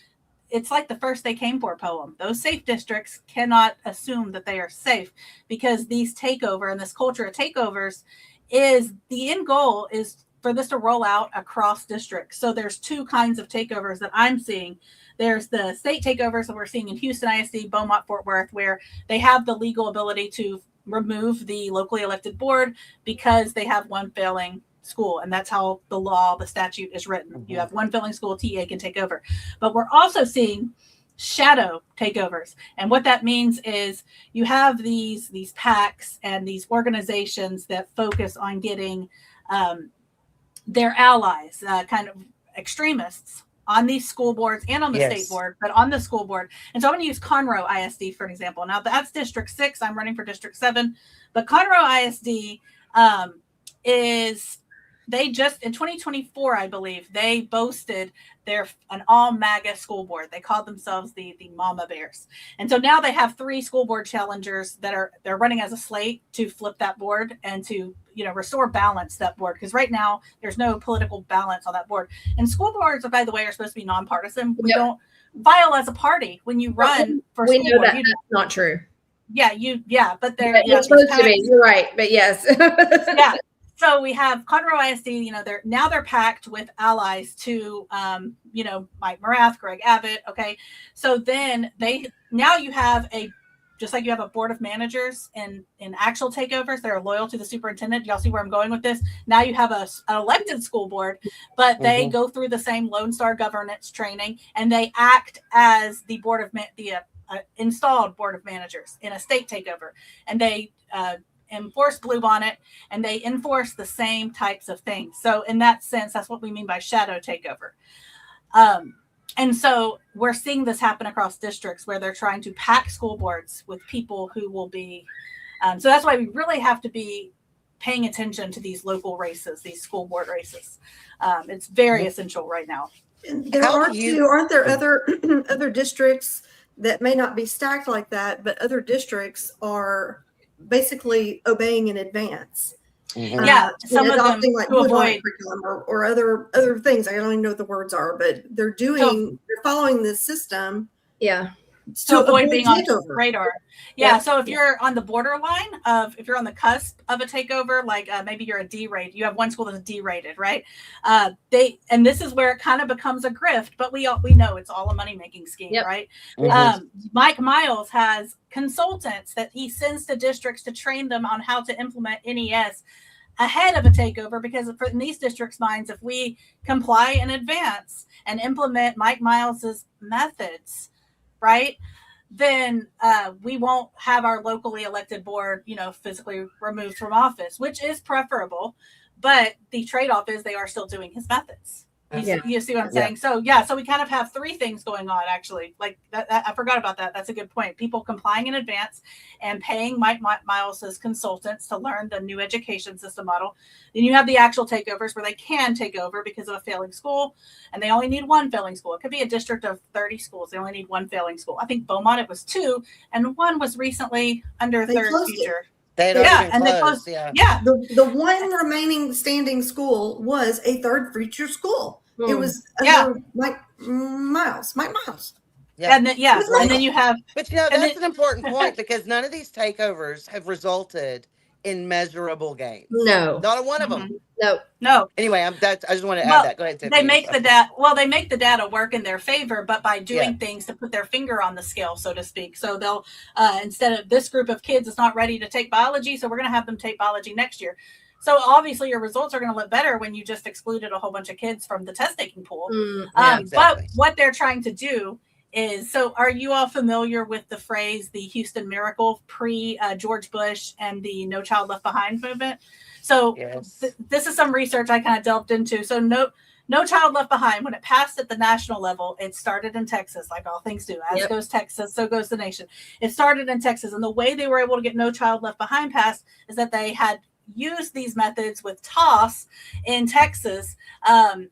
it's like the first they came for poem. Those safe districts cannot assume that they are safe, because these takeover and this culture of takeovers is the end goal is for this to roll out across districts. So there's two kinds of takeovers that I'm seeing. There's the state takeovers that we're seeing in Houston ISD, Beaumont, Fort Worth, where they have the legal ability to remove the locally elected board because they have one failing school, and that's how the statute is written. Mm-hmm. You have one failing school, TA can take over. But we're also seeing shadow takeovers, and what that means is you have these PACs and these organizations that focus on getting their allies, kind of extremists, on these school boards and on the state board, but on the school board. And so I'm going to use Conroe ISD for an example. Now that's District 6. I'm running for District 7, but Conroe ISD they just in 2024, I believe, they boasted an all MAGA school board. They called themselves the Mama Bears. And so now they have 3 school board challengers they're running as a slate to flip that board and to, restore balance that board. Because right now there's no political balance on that board. And school boards, by the way, are supposed to be nonpartisan. We don't file as a party when you run for school board. We know that's not true. But they're supposed to be. You're right, but yes. Yeah. So we have Conroe ISD, they're packed with allies to, Mike Morath, Greg Abbott. Okay. So then you have just like you have a board of managers in actual takeovers that are loyal to the superintendent. Y'all see where I'm going with this? Now you have an elected school board, but they go through the same Lone Star governance training, and they act as the board of installed board of managers in a state takeover, and they enforce Bluebonnet, and they enforce the same types of things. So in that sense, that's what we mean by shadow takeover. And so we're seeing this happen across districts where they're trying to pack school boards with people who will be. So that's why we really have to be paying attention to these local races, these school board races. It's very essential right now. There aren't there other districts that may not be stacked like that, but other districts are basically obeying in advance. Yeah, some of them like to avoid curriculum or other things. I don't even know what the words are, but they're following this system. Yeah. To avoid being on takeover. Radar. Yeah. So if you're on the borderline if you're on the cusp of a takeover, like maybe you're a D rated, you have one school that's D rated, right? And this is where it kind of becomes a grift, but we know it's all a money making scheme, right? Mike Miles has consultants that he sends to districts to train them on how to implement NES ahead of a takeover, because in these districts' minds, if we comply in advance and implement Mike Miles's methods, right, then we won't have our locally elected board, physically removed from office, which is preferable. But the trade-off is they are still doing his methods. You see what I'm saying? So we kind of have three things going on, actually. Like that, I forgot about that. That's a good point. People complying in advance and paying Mike Miles's consultants to learn the new education system model. Then you have the actual takeovers where they can take over because of a failing school, and they only need one failing school. It could be a district of 30 schools. They only need one failing school. I think Beaumont, it was 2, and one was recently under third future. They closed. The one remaining standing school was a third future school. It was Mike Miles. Yeah. And then you have, but that's an important point, because none of these takeovers have resulted in measurable gains. No, not a one of them. No. Anyway, I just want to add that. Go ahead. Tiffany. They make the data. Well, they make the data work in their favor, but by doing things to put their finger on the scale, so to speak. So they'll instead of this group of kids is not ready to take biology, so we're going to have them take biology next year. So obviously your results are going to look better when you just excluded a whole bunch of kids from the test taking pool. Exactly. But what they're trying to do is, so are you all familiar with the phrase, the Houston Miracle, pre George Bush and the No Child Left Behind movement? So this is some research I kind of delved into. So No Child Left Behind, when it passed at the national level, it started in Texas, like all things do. As goes Texas, so goes the nation. It started in Texas. And the way they were able to get No Child Left Behind passed is that they had used these methods with TOS in Texas. And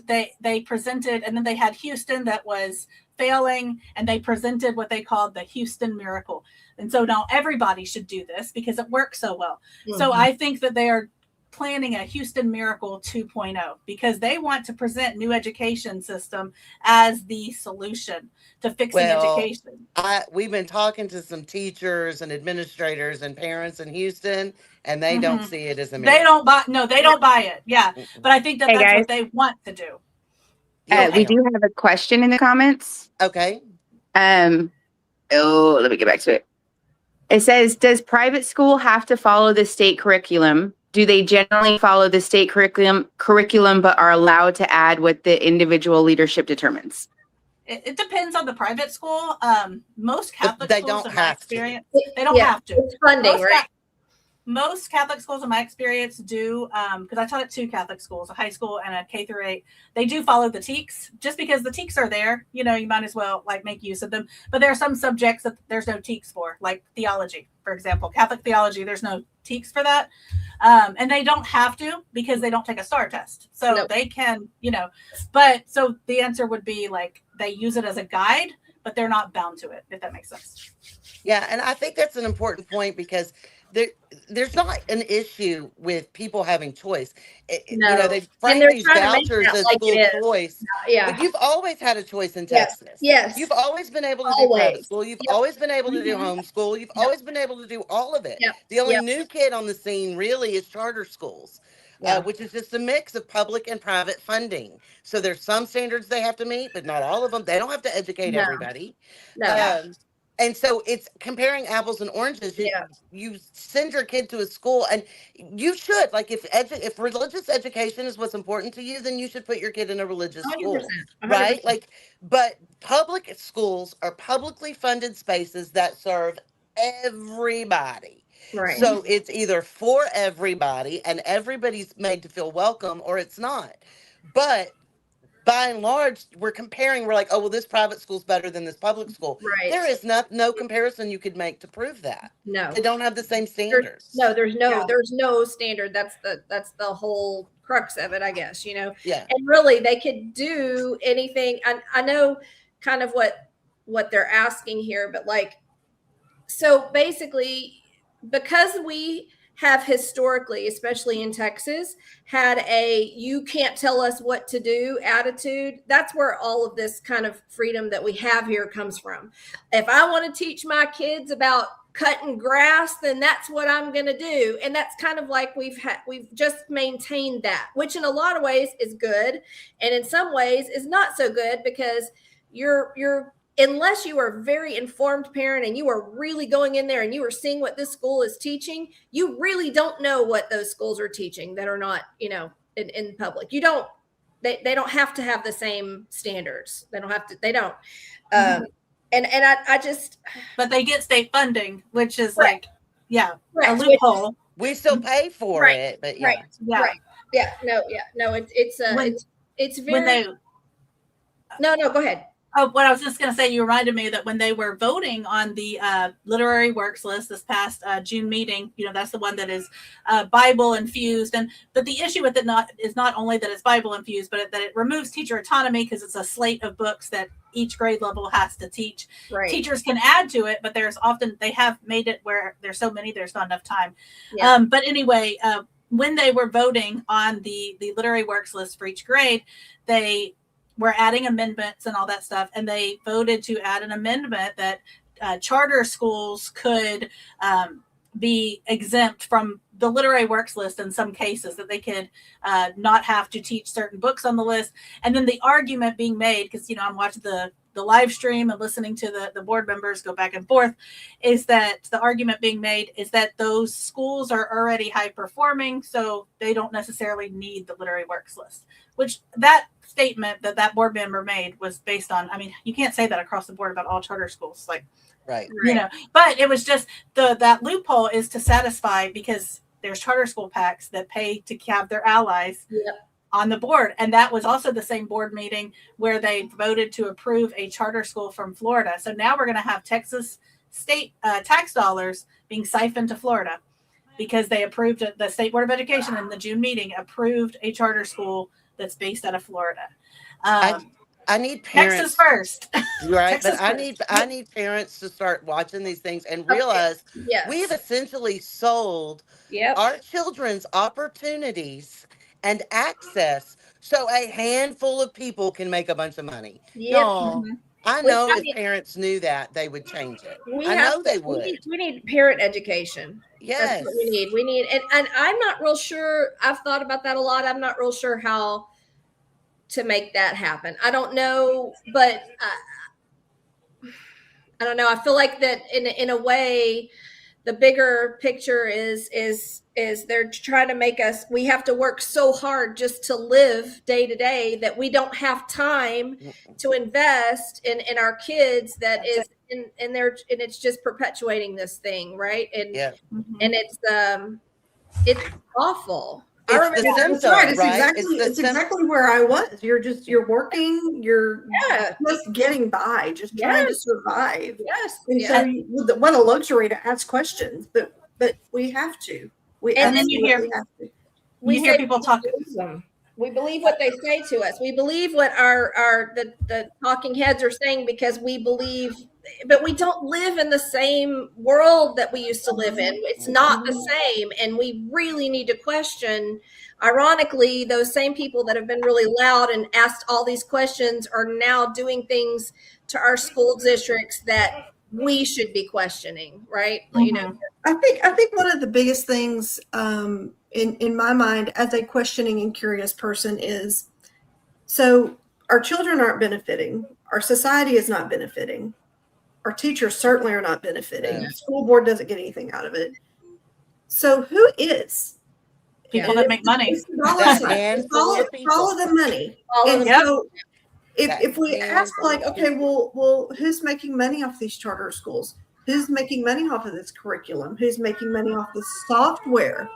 they presented, and then they had Houston that was failing, and they presented what they called the Houston Miracle. And so now everybody should do this because it works so well. So I think that they are planning a Houston Miracle 2.0 because they want to present new education system as the solution to fixing education. We've been talking to some teachers and administrators and parents in Houston, and they don't see it as a miracle. They don't buy it. Yeah. But I think that's what they want to do. We do have a question in the comments. Okay. Let me get back to it. It says, does private school have to follow the state curriculum? Do they generally follow the state curriculum but are allowed to add what the individual leadership determines? It depends on the private school. Most Catholic schools, in my experience, they don't have to. It's funding, right? Most Catholic schools, in my experience, do, because I taught at 2 Catholic schools, a high school and a K-8. They do follow the TEKS, just because the TEKS are there. You might as well make use of them. But there are some subjects that there's no TEKS for, like theology, for example. Catholic theology, there's no TEKS for that. And they don't have to because they don't take a STAR test. So they can, but so the answer would be they use it as a guide, but they're not bound to it, if that makes sense. Yeah. And I think that's an important point because there's not an issue with people having choice. They frame these vouchers as school choice. But you've always had a choice in Texas. Yes. You've always been able to do private school. You've always been able to do homeschool. You've always been able to do all of it. The only new kid on the scene really is charter schools, which is just a mix of public and private funding. So there's some standards they have to meet, but not all of them. They don't have to educate everybody. And so it's comparing apples and oranges. Yeah. You send your kid to a school, and you should, like, if religious education is what's important to you, then you should put your kid in a religious 100%, school, 100%. right? Like, but public schools are publicly funded spaces that serve everybody. Right. So it's either for everybody and everybody's made to feel welcome, or it's not. But by and large, we're comparing. We're like, oh, well, this private school's better than this public school. Right. There is no comparison you could make to prove that. No. They don't have the same There's standards. no standard. That's the whole crux of it, I guess, you know. Yeah. And really they could do anything. I know kind of what they're asking here, but like, so basically, because we have historically, especially in Texas, had a you can't tell us what to do attitude. That's where all of this kind of freedom that we have here comes from. If I want to teach my kids about cutting grass, then that's what I'm going to do. And that's kind of like we've just maintained that, which in a lot of ways is good. And in some ways is not so good, because you're unless you are a very informed parent and you are really going in there and you are seeing what this school is teaching, you really don't know what those schools are teaching that are not, you know, in public. You don't, they don't have to have the same standards. They don't. And I just, But they get state funding, which is Right. like, yeah, a Correct. loophole. We still pay for Right. it, but yeah. Right. Yeah. Right. No, it's When very, they, no, go ahead. oh, what I was just going to say, you reminded me that when they were voting on the literary works list this past June meeting, you know, that's the one that is Bible infused. But the issue with it is not only that it's Bible infused, but that it removes teacher autonomy, because it's a slate of books that each grade level has to teach. Right. Teachers can add to it, but they have made it where there's so many, there's not enough time. Yeah. But anyway, when they were voting on the literary works list for each grade, they were adding amendments and all that stuff. And they voted to add an amendment that charter schools could be exempt from the literary works list in some cases, that they could not have to teach certain books on the list. And then the argument being made, because, you know, I'm watching the live stream and listening to the board members go back and forth, is that the argument being made is that those schools are already high performing, so they don't necessarily need the literary works list. Which that statement that board member made was based on, I mean, you can't say that across the board about all charter schools, like, Right. you know, but it was just that loophole is to satisfy, because there's charter school PACs that pay to have their allies on the board. And that was also the same board meeting where they voted to approve a charter school from Florida. So now we're going to have Texas state tax dollars being siphoned to Florida, because they approved it. The State Board of Education in the June meeting approved a charter school that's based out of Florida. I need parents. Texas first. Right. Texas But first. I need parents to start watching these things and realize Yes. we've essentially sold our children's opportunities and access so a handful of people can make a bunch of money. Y'all, I know if parents knew that, they would change it. I know they would. We need parent education. Yes. That's what we need. We need, and I'm not real sure. I've thought about that a lot. I'm not real sure how to make that happen. I don't know, but I don't know. I feel like that in a way, the bigger picture is they're trying to make us, we have to work so hard just to live day to day that we don't have time to invest in our kids, that is in their, and it's just perpetuating this thing. Right. And it's awful. It's I remember the That's symptom, right. It's Exactly where I was. You're working, you're just getting by, just trying to survive. Yes. And so what a luxury to ask questions, but we have to. And then you hear people talk. We believe what they say to us. We believe what the talking heads are saying, because we believe, but we don't live in the same world that we used to live in. It's not the same. And we really need to question, ironically, those same people that have been really loud and asked all these questions are now doing things to our school districts that we should be questioning, right? You know, I think one of the biggest things in my mind as a questioning and curious person is, so our children aren't benefiting, our society is not benefiting. Our teachers certainly are not benefiting. No. The school board doesn't get anything out of it. So who is? People that make money. It's the dollar That sign. handful of people. Follow the money. All of And them. Yep. so That if we ask handful like, of okay, well, who's making money off these charter schools? Who's making money off of this curriculum? Who's making money off the software?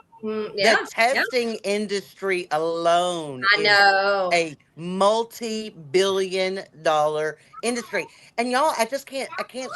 Yeah, The testing industry alone I know. is a multi-billion-dollar industry. And y'all, I can't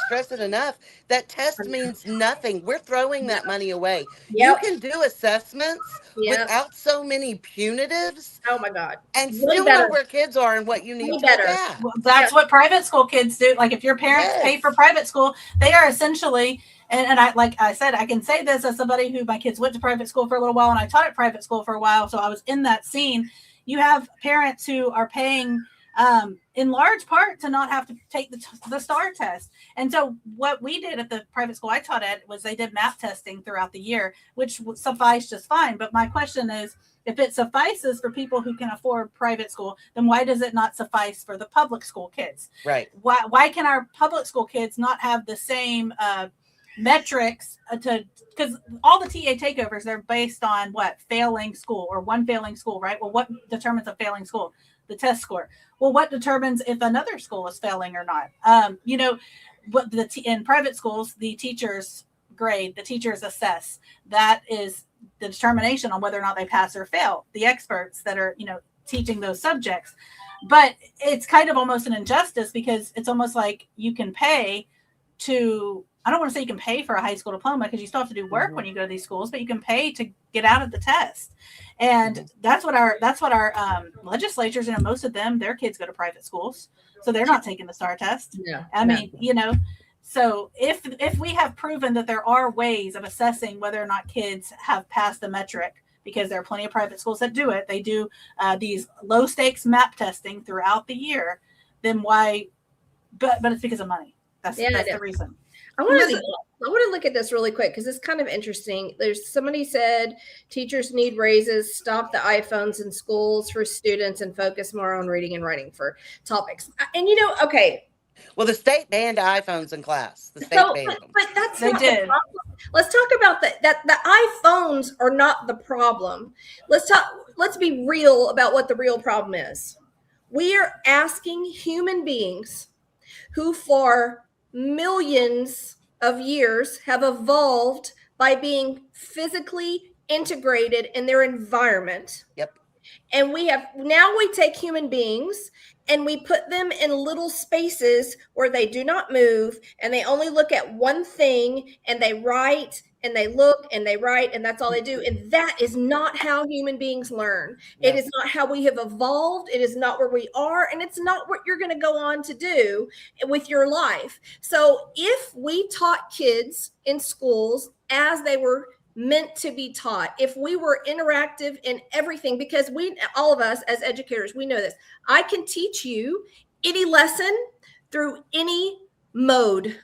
stress it enough. That test means nothing. We're throwing that money away. Yep. You can do assessments Yep. without so many punitives Oh my God. and Way still better. know where kids are and what you need Way to better. adapt. Well, that's what private school kids do. Like if your parents pay Yes. for private school, they are essentially, and I, like I said, I can say this as somebody who my kids went to private school for a little while and I taught at private school for a while. So I was in that scene. You have parents who are paying in large part to not have to take the STAR test. And so what we did at the private school I taught at was they did map testing throughout the year, which sufficed just fine. But my question is, if it suffices for people who can afford private school, then why does it not suffice for the public school kids? Right. Why can our public school kids not have the same metrics because all the TA takeovers, they're based on what? Failing school or one failing school, right? Well, what determines a failing school? The test score. Well, what determines if another school is failing or not? What in private schools, the teachers grade, the teachers assess. That is the determination on whether or not they pass or fail. The experts that are, teaching those subjects. But it's kind of almost an injustice because it's almost like you can pay to, I don't want to say you can pay for a high school diploma because you still have to do work when you go to these schools, but you can pay to get out of the test. And that's what our legislatures, most of them, their kids go to private schools. So they're not taking the STAR test. Yeah. I mean, so if we have proven that there are ways of assessing whether or not kids have passed the metric, because there are plenty of private schools that do it, they do these low stakes map testing throughout the year, then why? But it's because of money. That's the reason. I want to look at this really quick because it's kind of interesting. There's somebody said teachers need raises, stop the iPhones in schools for students, and focus more on reading and writing for topics. And okay. Well, the state banned iPhones in class. The state banned them. But that's They not did. the problem. Let's talk about that the iPhones are not the problem. Let's be real about what the real problem is. We are asking human beings who for millions of years have evolved by being physically integrated in their environment. Yep. And we take human beings and we put them in little spaces where they do not move and they only look at one thing and they write and they look and they write and that's all they do. And that is not how human beings learn. Yep. It is not how we have evolved. It is not where we are. And it's not what you're going to go on to do with your life. So if we taught kids in schools as they were meant to be taught, if we were interactive in everything, because all of us as educators, we know this. I can teach you any lesson through any mode.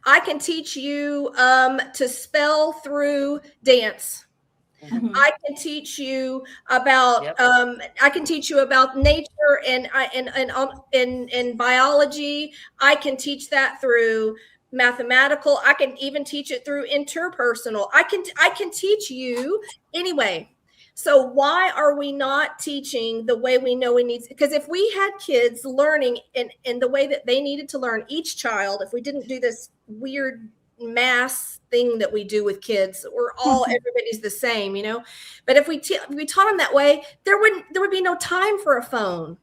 I can teach you to spell through dance. Mm-hmm. I can teach you about nature and biology. I can teach that through mathematical. I can even teach it through interpersonal. I can teach you anyway. So why are we not teaching the way we know we need? Because if we had kids learning in the way that they needed to learn, each child, if we didn't do this weird mass thing that we do with kids, everybody's the same, But if we taught them that way, there would be no time for a phone.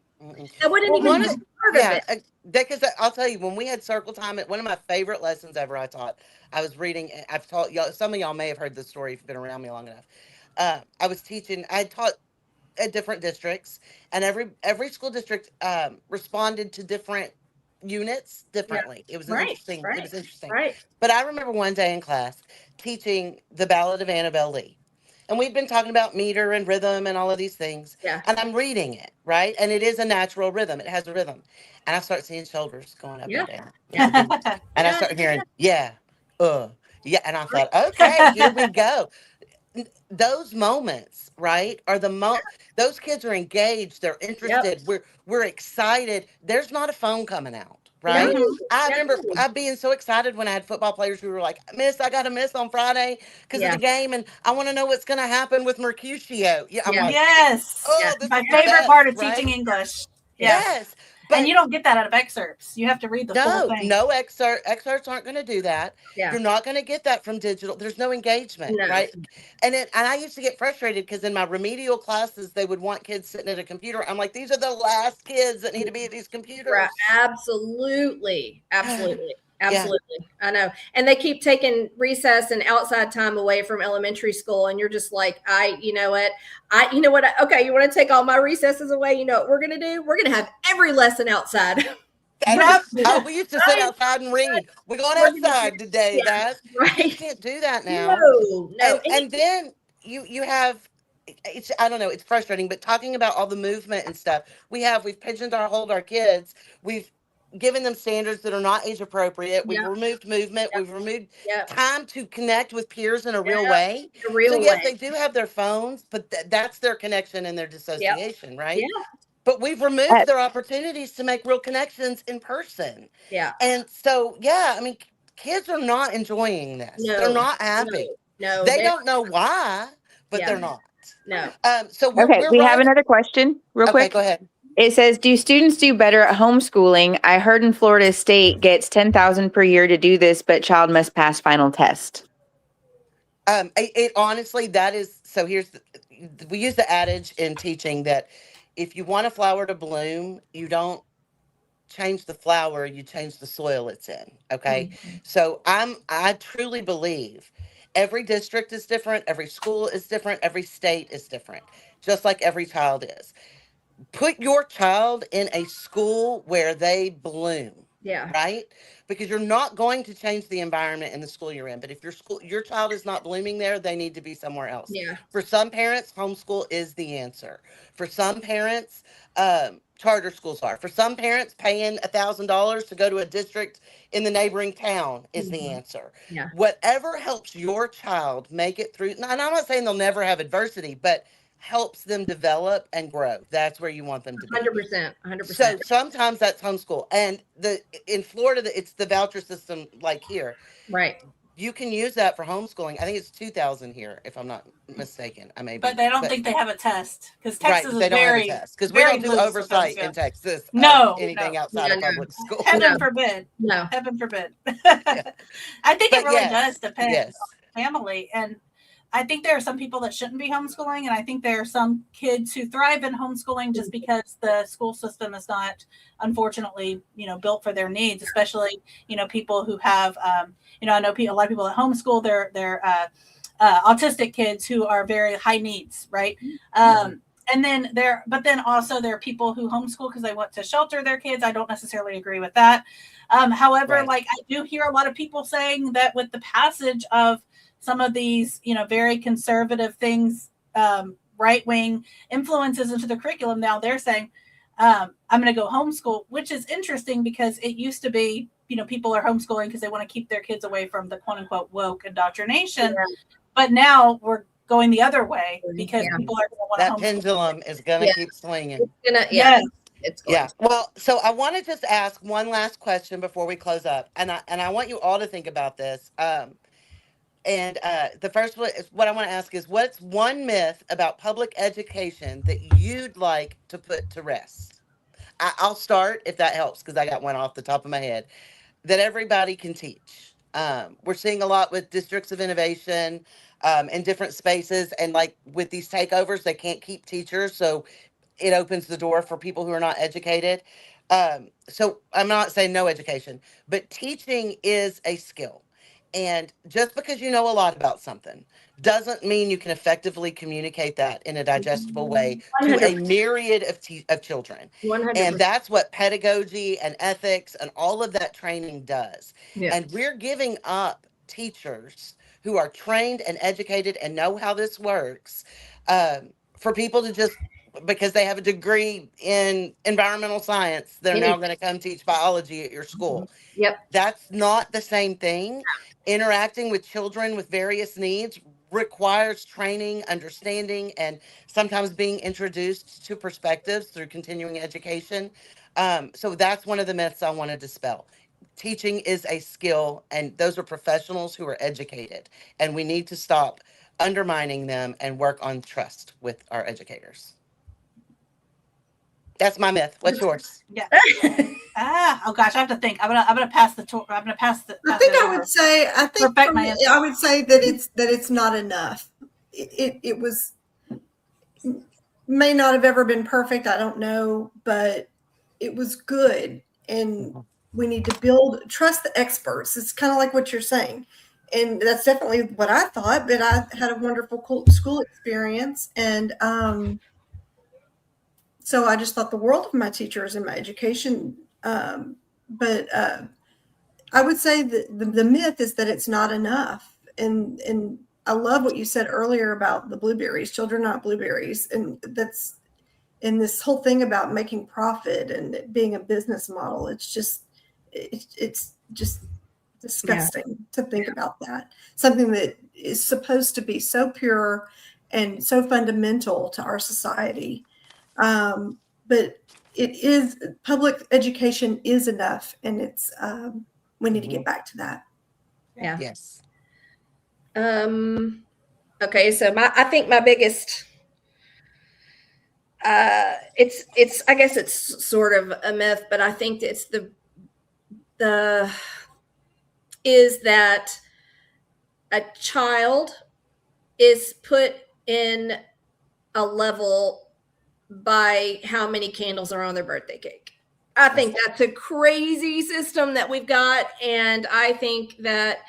That wouldn't even be part of it. Because I'll tell you, when we had circle time, one of my favorite lessons ever I taught, I was reading, I've taught y'all, some of y'all may have heard this story if you've been around me long enough. I taught at different districts, and every school district responded to different units differently. Yeah. It was interesting. Right. It was interesting. Right. But I remember one day in class teaching the Ballad of Annabel Lee. And we've been talking about meter and rhythm and all of these things. Yeah. And I'm reading it, right? And it is a natural rhythm. It has a rhythm. And I start seeing shoulders going up and down. And I start hearing, yeah. And I thought, okay, here we go. Those moments, right, are those kids are engaged. They're interested. Yep. We're excited. There's not a phone coming out. right? No, I remember no. being so excited when I had football players who were like, Miss, I got a miss on Friday because of Yeah. the game, and I want to know what's going to happen with Mercutio. Yeah, I'm Yeah. like, Yes. oh, this My is the favorite best, part of right? teaching English. Yes. Yes, And but you don't get that out of excerpts. You have to read the full thing. no excerpts aren't going to do that. Yeah. You're not going to get that from digital. There's no engagement, No. right? And I used to get frustrated because in my remedial classes they would want kids sitting at a computer. I'm like, these are the last kids that need to be at these computers. Right. Absolutely. Absolutely. Yeah. Absolutely. I know. And they keep taking recess and outside time away from elementary school. And you're just like, you know what? Okay, you want to take all my recesses away? You know what we're going to do? We're going to have every lesson outside. Yep. We used to sit outside and read. We're going We're gonna outside today, Yeah. guys. You Right. can't do that now. No. And then you have, it's, I don't know, it's frustrating, but talking about all the movement and stuff, we've pigeonholed our kids. We've given them standards that are not age appropriate. We've Yep. removed movement. Yep. We've removed Yep. time to connect with peers in a real Yep. way. The real So yes, way. they do have their phones, but that's their connection and their dissociation, right? Yeah. But we've removed their opportunities to make real connections in person. Yeah. And so, yeah, I mean, kids are not enjoying this. No. They're not happy. No. They don't know why, but Yeah. they're not. No. So we're, Okay, we're we have right. another question real Okay, quick. go ahead. It says, do students do better at homeschooling? I heard in Florida State gets $10,000 per year to do this, but child must pass final test. It honestly, that is, so we use the adage in teaching that if you want a flower to bloom, you don't change the flower, you change the soil it's in. Okay. So I truly believe every district is different, every school is different, every state is different, just like every child is. Put your child in a school where they bloom. Yeah. Right? Because you're not going to change the environment in the school you're in. But if your child is not blooming there, they need to be somewhere else. Yeah. For some parents, homeschool is the answer. For some parents, charter schools are. For some parents, paying $1,000 to go to a district in the neighboring town is the answer. Yeah. Whatever helps your child make it through. And I'm not saying they'll never have adversity, but helps them develop and grow. That's where you want them to be. 100%. 100%. So sometimes that's homeschool. And in Florida, it's the voucher system like here. Right. You can use that for homeschooling. I think it's 2,000 here, if I'm not mistaken. I may be. But they don't think they have a test because Right, Texas is they don't have a very, test because we very don't do loose when it oversight comes in to- Texas. of No, anything no. outside of No, no. public school. heaven No. forbid. No. Heaven forbid. I think But it really yes, does depend yes. on family. And I think there are some people that shouldn't be homeschooling. And I think there are some kids who thrive in homeschooling just because the school system is not, unfortunately, built for their needs, especially, people who have, I know a lot of people that homeschool their autistic kids who are very high needs, right? And then but then also there are people who homeschool because they want to shelter their kids. I don't necessarily agree with that. However, Right. like I do hear a lot of people saying that with the passage of some of these, very conservative things, right-wing influences into the curriculum, now they're saying, I'm going to go homeschool, which is interesting because it used to be, people are homeschooling because they want to keep their kids away from the quote unquote woke indoctrination. Yeah. But now we're going the other way because Yeah. people are going to want That to homeschool. pendulum is going to Yeah. keep swinging. It's gonna, Yes. it's going. Yeah. Well, so I want to just ask one last question before we close up, and I want you all to think about this. The first one is what I want to ask is, what's one myth about public education that you'd like to put to rest? I'll start if that helps because I got one off the top of my head. That everybody can teach. We're seeing a lot with districts of innovation in different spaces, and like with these takeovers, they can't keep teachers, so it opens the door for people who are not educated. So I'm not saying no education, but teaching is a skill. And just because you know a lot about something doesn't mean you can effectively communicate that in a digestible way to a 100%. myriad of children. 100%. And that's what pedagogy and ethics and all of that training does. Yeah. And we're giving up teachers who are trained and educated and know how this works for people to just, because they have a degree in environmental science, they're now going to come teach biology at your school. Yep. That's not the same thing. Interacting with children with various needs requires training, understanding, and sometimes being introduced to perspectives through continuing education. So that's one of the myths I want to dispel. Teaching is a skill, and those are professionals who are educated, and we need to stop undermining them and work on trust with our educators. That's my myth. What's yours? Yeah. Oh gosh, I have to think. I'm gonna pass the. I'm gonna pass the. I pass think it I over. would say Perfect my answer. I would say that it's not enough. It was may not have ever been perfect. I don't know, but it was good, and we need to trust the experts. It's kind of like what you're saying, and that's definitely what I thought. But I had a wonderful school experience, and so I just thought the world of my teachers and my education. But I would say that the myth is that it's not enough. And I love what you said earlier about the blueberries. Children, not blueberries. And this whole thing about making profit and it being a business model. It's just disgusting to think about that. Something that is supposed to be so pure and so fundamental to our society. But it is, public education is enough, and it's we need to get back to that. Yeah. Yes. Okay, so I think my biggest it's I guess it's sort of a myth, but I think it's the is that a child is put in a level by how many candles are on their birthday cake. I think that's a crazy system that we've got, and I think that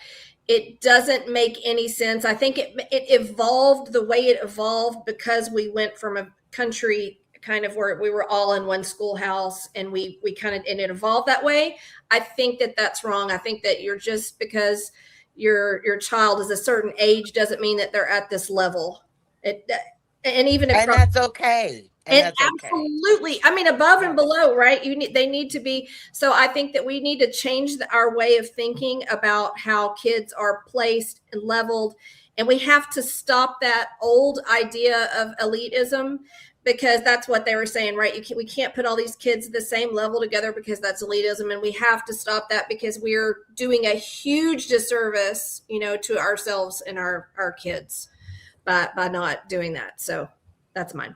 it doesn't make any sense. I think it evolved the way it evolved because we went from a country kind of where we were all in one schoolhouse, and we kind of, and it evolved that way. I think that that's wrong. I think that you're just because your child is a certain age doesn't mean that they're at this level. And even And that's okay. And that's okay. Absolutely. I mean, above and below, right? They need to be. So I think that we need to change our way of thinking about how kids are placed and leveled. And we have to stop that old idea of elitism, because that's what they were saying, right? We can't put all these kids at the same level together because that's elitism. And we have to stop that because we're doing a huge disservice, to ourselves and our kids by not doing that. So that's mine.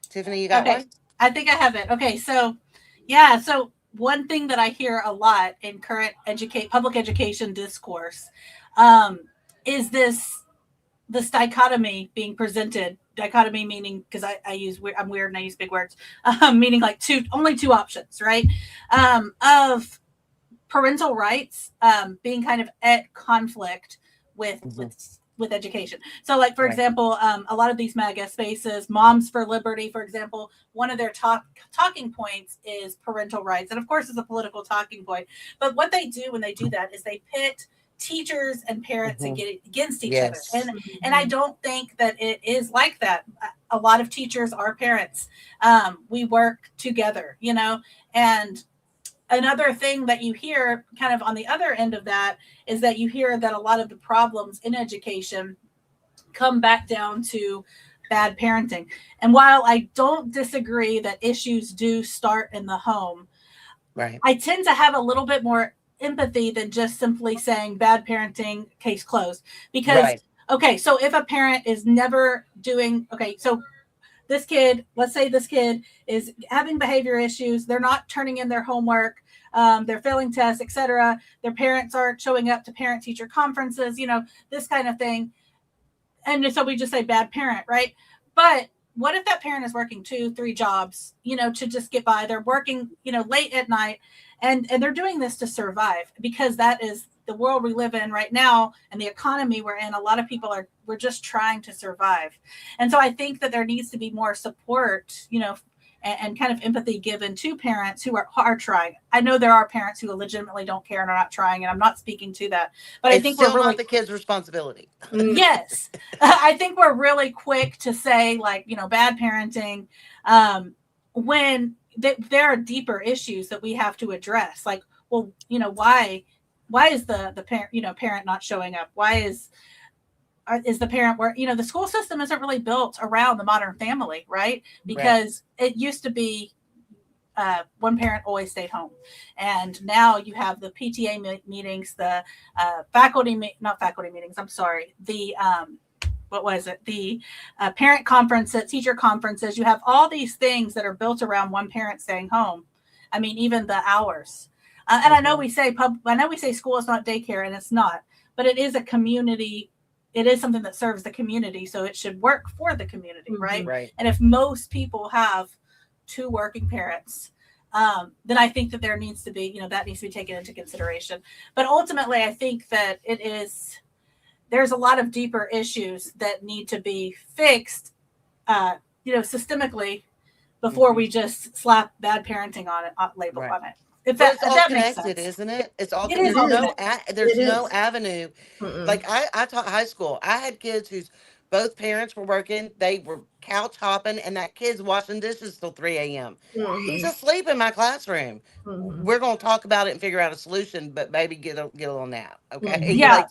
Tiffany, you got one? I think I have it. Okay, so yeah, so one thing that I hear a lot in current public education discourse is this dichotomy being presented. Dichotomy meaning, because I'm weird and I use big words, meaning like only two options, right? Of parental rights being kind of at conflict with education. So like, for example, a lot of these MAGA spaces, Moms for Liberty, for example, one of their talking points is parental rights. And of course it's a political talking point, but what they do when they do that is they pit teachers and parents against each other. And I don't think that it is like that. A lot of teachers are parents. We work together, and another thing that you hear kind of on the other end of that is that you hear that a lot of the problems in education come back down to bad parenting. And while I don't disagree that issues do start in the home, right, I tend to have a little bit more empathy than just simply saying bad parenting, case closed. Because, okay, so if a parent is never doing, so let's say this kid is having behavior issues. They're not turning in their homework. They're failing tests, etc. Their parents aren't showing up to parent-teacher conferences, this kind of thing. And so we just say bad parent, right? But what if that parent is working 2-3 jobs, to just get by? They're working, late at night, and they're doing this to survive, because that is the world we live in right now and the economy we're in. A lot of people we're just trying to survive. And so I think that there needs to be more support, and kind of empathy given to parents who are trying. I know there are parents who legitimately don't care and are not trying, and I'm not speaking to that, but I think we're really not the kids' responsibility. Yes. I think we're really quick to say, like, bad parenting, when there are deeper issues that we have to address. Like, well, why is the parent, parent not showing up? Why is is the parent where, the school system isn't really built around the modern family, right? Because it used to be one parent always stayed home. And now you have the PTA meetings, the not faculty meetings, I'm sorry, the what was it? The parent conferences, teacher conferences. You have all these things that are built around one parent staying home. I mean, even the hours. And I know we say school is not daycare, and it's not, but it is a community. It is something that serves the community, so it should work for the community, right? Right. And if most people have two working parents, then I think that there needs to be, that needs to be taken into consideration. But ultimately, I think that there's a lot of deeper issues that need to be fixed, systemically before we just slap bad parenting on it, label on it. If But it's all that makes connected, sense. isn't it? It's all It is all there's no is. avenue. Mm-mm. Like I taught high school. I had kids whose both parents were working. They were couch hopping, and that kid's washing dishes till 3 a.m. He's Mhm. asleep in my classroom. Mhm. We're gonna talk about it and figure out a solution, but maybe get a little nap. Okay. Mhm. Yeah.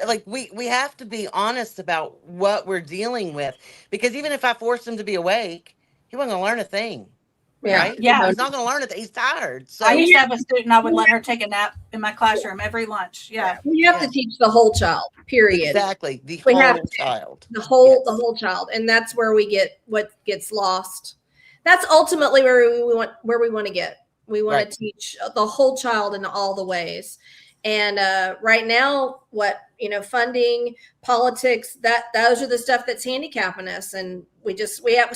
Like we have to be honest about what we're dealing with, because even if I forced him to be awake, he wasn't gonna learn a thing. Yeah. Right? Yeah. He's not gonna learn it. He's tired. So I used to have a student, I would let her take a nap in my classroom every lunch. Yeah. You have to teach the whole child, period. exactly the We have whole child. The whole Yes. child. And that's where we get what gets lost. That's ultimately where we want to get. We want Right. to teach the whole child in all the ways. And right now, funding, politics, those are the stuff that's handicapping us. And we have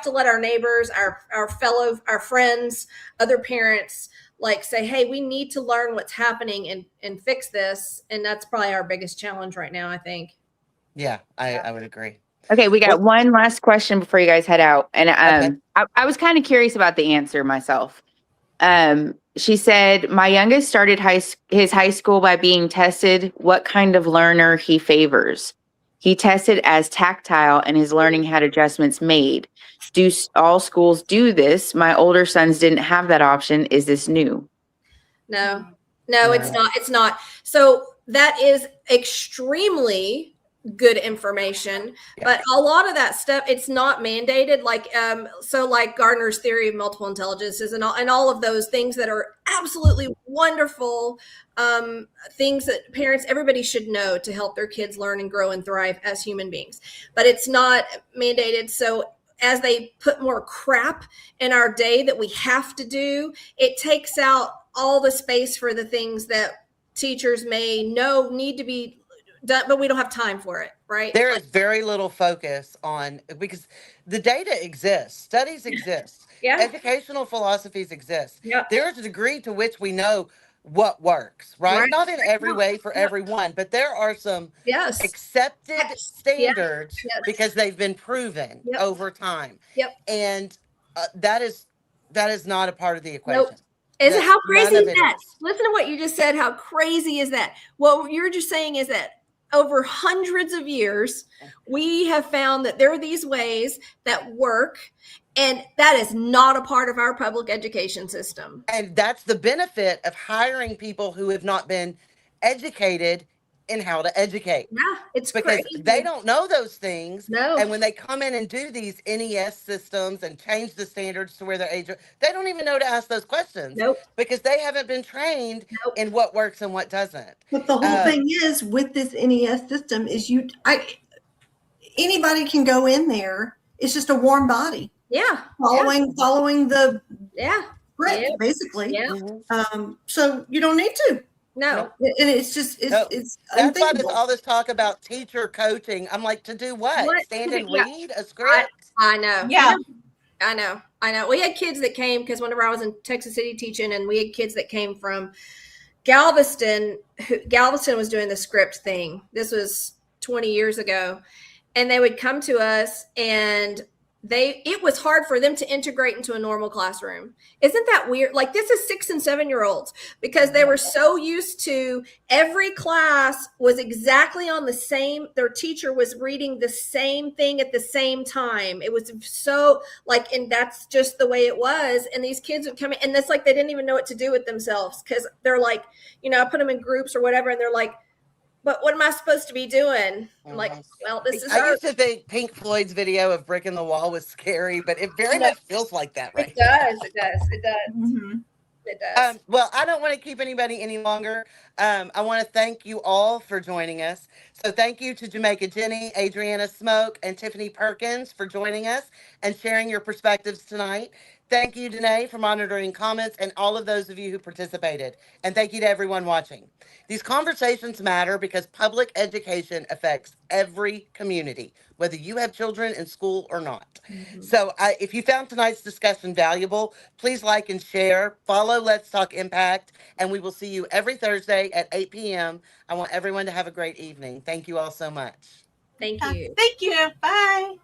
to let our neighbors, our friends, other parents, say, hey, we need to learn what's happening and fix this. And that's probably our biggest challenge right now, I think. Yeah, I would agree. Okay, we got one last question before you guys head out. And I was kind of curious about the answer myself. She said, my youngest started his high school by being tested what kind of learner he favors. He tested as tactile and his learning had adjustments made. Do all schools do this? My older sons didn't have that option. Is this new? No, No. it's not. It's not. So that is extremely good information, but a lot of that stuff, it's not mandated. Like Gardner's theory of multiple intelligences and all of those things that are absolutely wonderful things that everybody should know to help their kids learn and grow and thrive as human beings. But it's not mandated. So as they put more crap in our day that we have to do, it takes out all the space for the things that teachers may know need to be done, but we don't have time for it, right? There is very little focus on, because the data exists, studies exist, Yeah. educational philosophies exist. Yep. There's a degree to which we know what works, right? Not in every way for everyone, but there are some Yes. accepted standards Yes. because they've been proven Yep. over time. Yep. And that is not a part of the equation. Nope. How crazy None is of it that? is. Listen to what you just said. How crazy is that? What you're just saying is that over hundreds of years, we have found that there are these ways that work, and that is not a part of our public education system. And that's the benefit of hiring people who have not been educated in how to educate. Yeah, it's because crazy. they don't know those things. No. And when they come in and do these NES systems and change the standards to where they're age, they don't even know to ask those questions. Nope. Because they haven't been trained in what works and what doesn't. But the whole thing is with this NES system is anybody can go in there. It's just a warm body. Yeah. Following the script, Yeah. basically. Yeah. Mm-hmm. So you don't need to. No. And it's just it's That's why there's unthinkable. all this talk about teacher coaching. I'm like, to do what? Stand and read a script? I know. Yeah. I know. We had kids that came because whenever I was in Texas City teaching, and we had kids that came from Galveston. Galveston was doing the script thing. This was 20 years ago. And they would come to us, and it was hard for them to integrate into a normal classroom. Isn't that weird? Like, this is 6 and 7 year olds, because they were so used to every class was exactly on the same. Their teacher was reading the same thing at the same time. It was so and that's just the way it was. And these kids would come in, and it's like they didn't even know what to do with themselves, because they're like, I put them in groups or whatever, and they're like, but what am I supposed to be doing? I'm like, Mhm. well, this is I our. used to think Pink Floyd's video of Brick in the Wall was scary, but it very No, much feels like that, it right? does. It does. It does. Mhm. It does. Well, I don't want to keep anybody any longer. I want to thank you all for joining us. So thank you to Jamaica Jenny, Adriana Smoke, and Tiffany Perkins for joining us and sharing your perspectives tonight. Thank you, Danae, for monitoring comments and all of those of you who participated. And thank you to everyone watching. These conversations matter because public education affects every community, whether you have children in school or not. So if you found tonight's discussion valuable, please like and share. Follow Let's Talk Impact, and we will see you every Thursday at 8 p.m. I want everyone to have a great evening. Thank you all so much. Thank you. Thank you. Bye.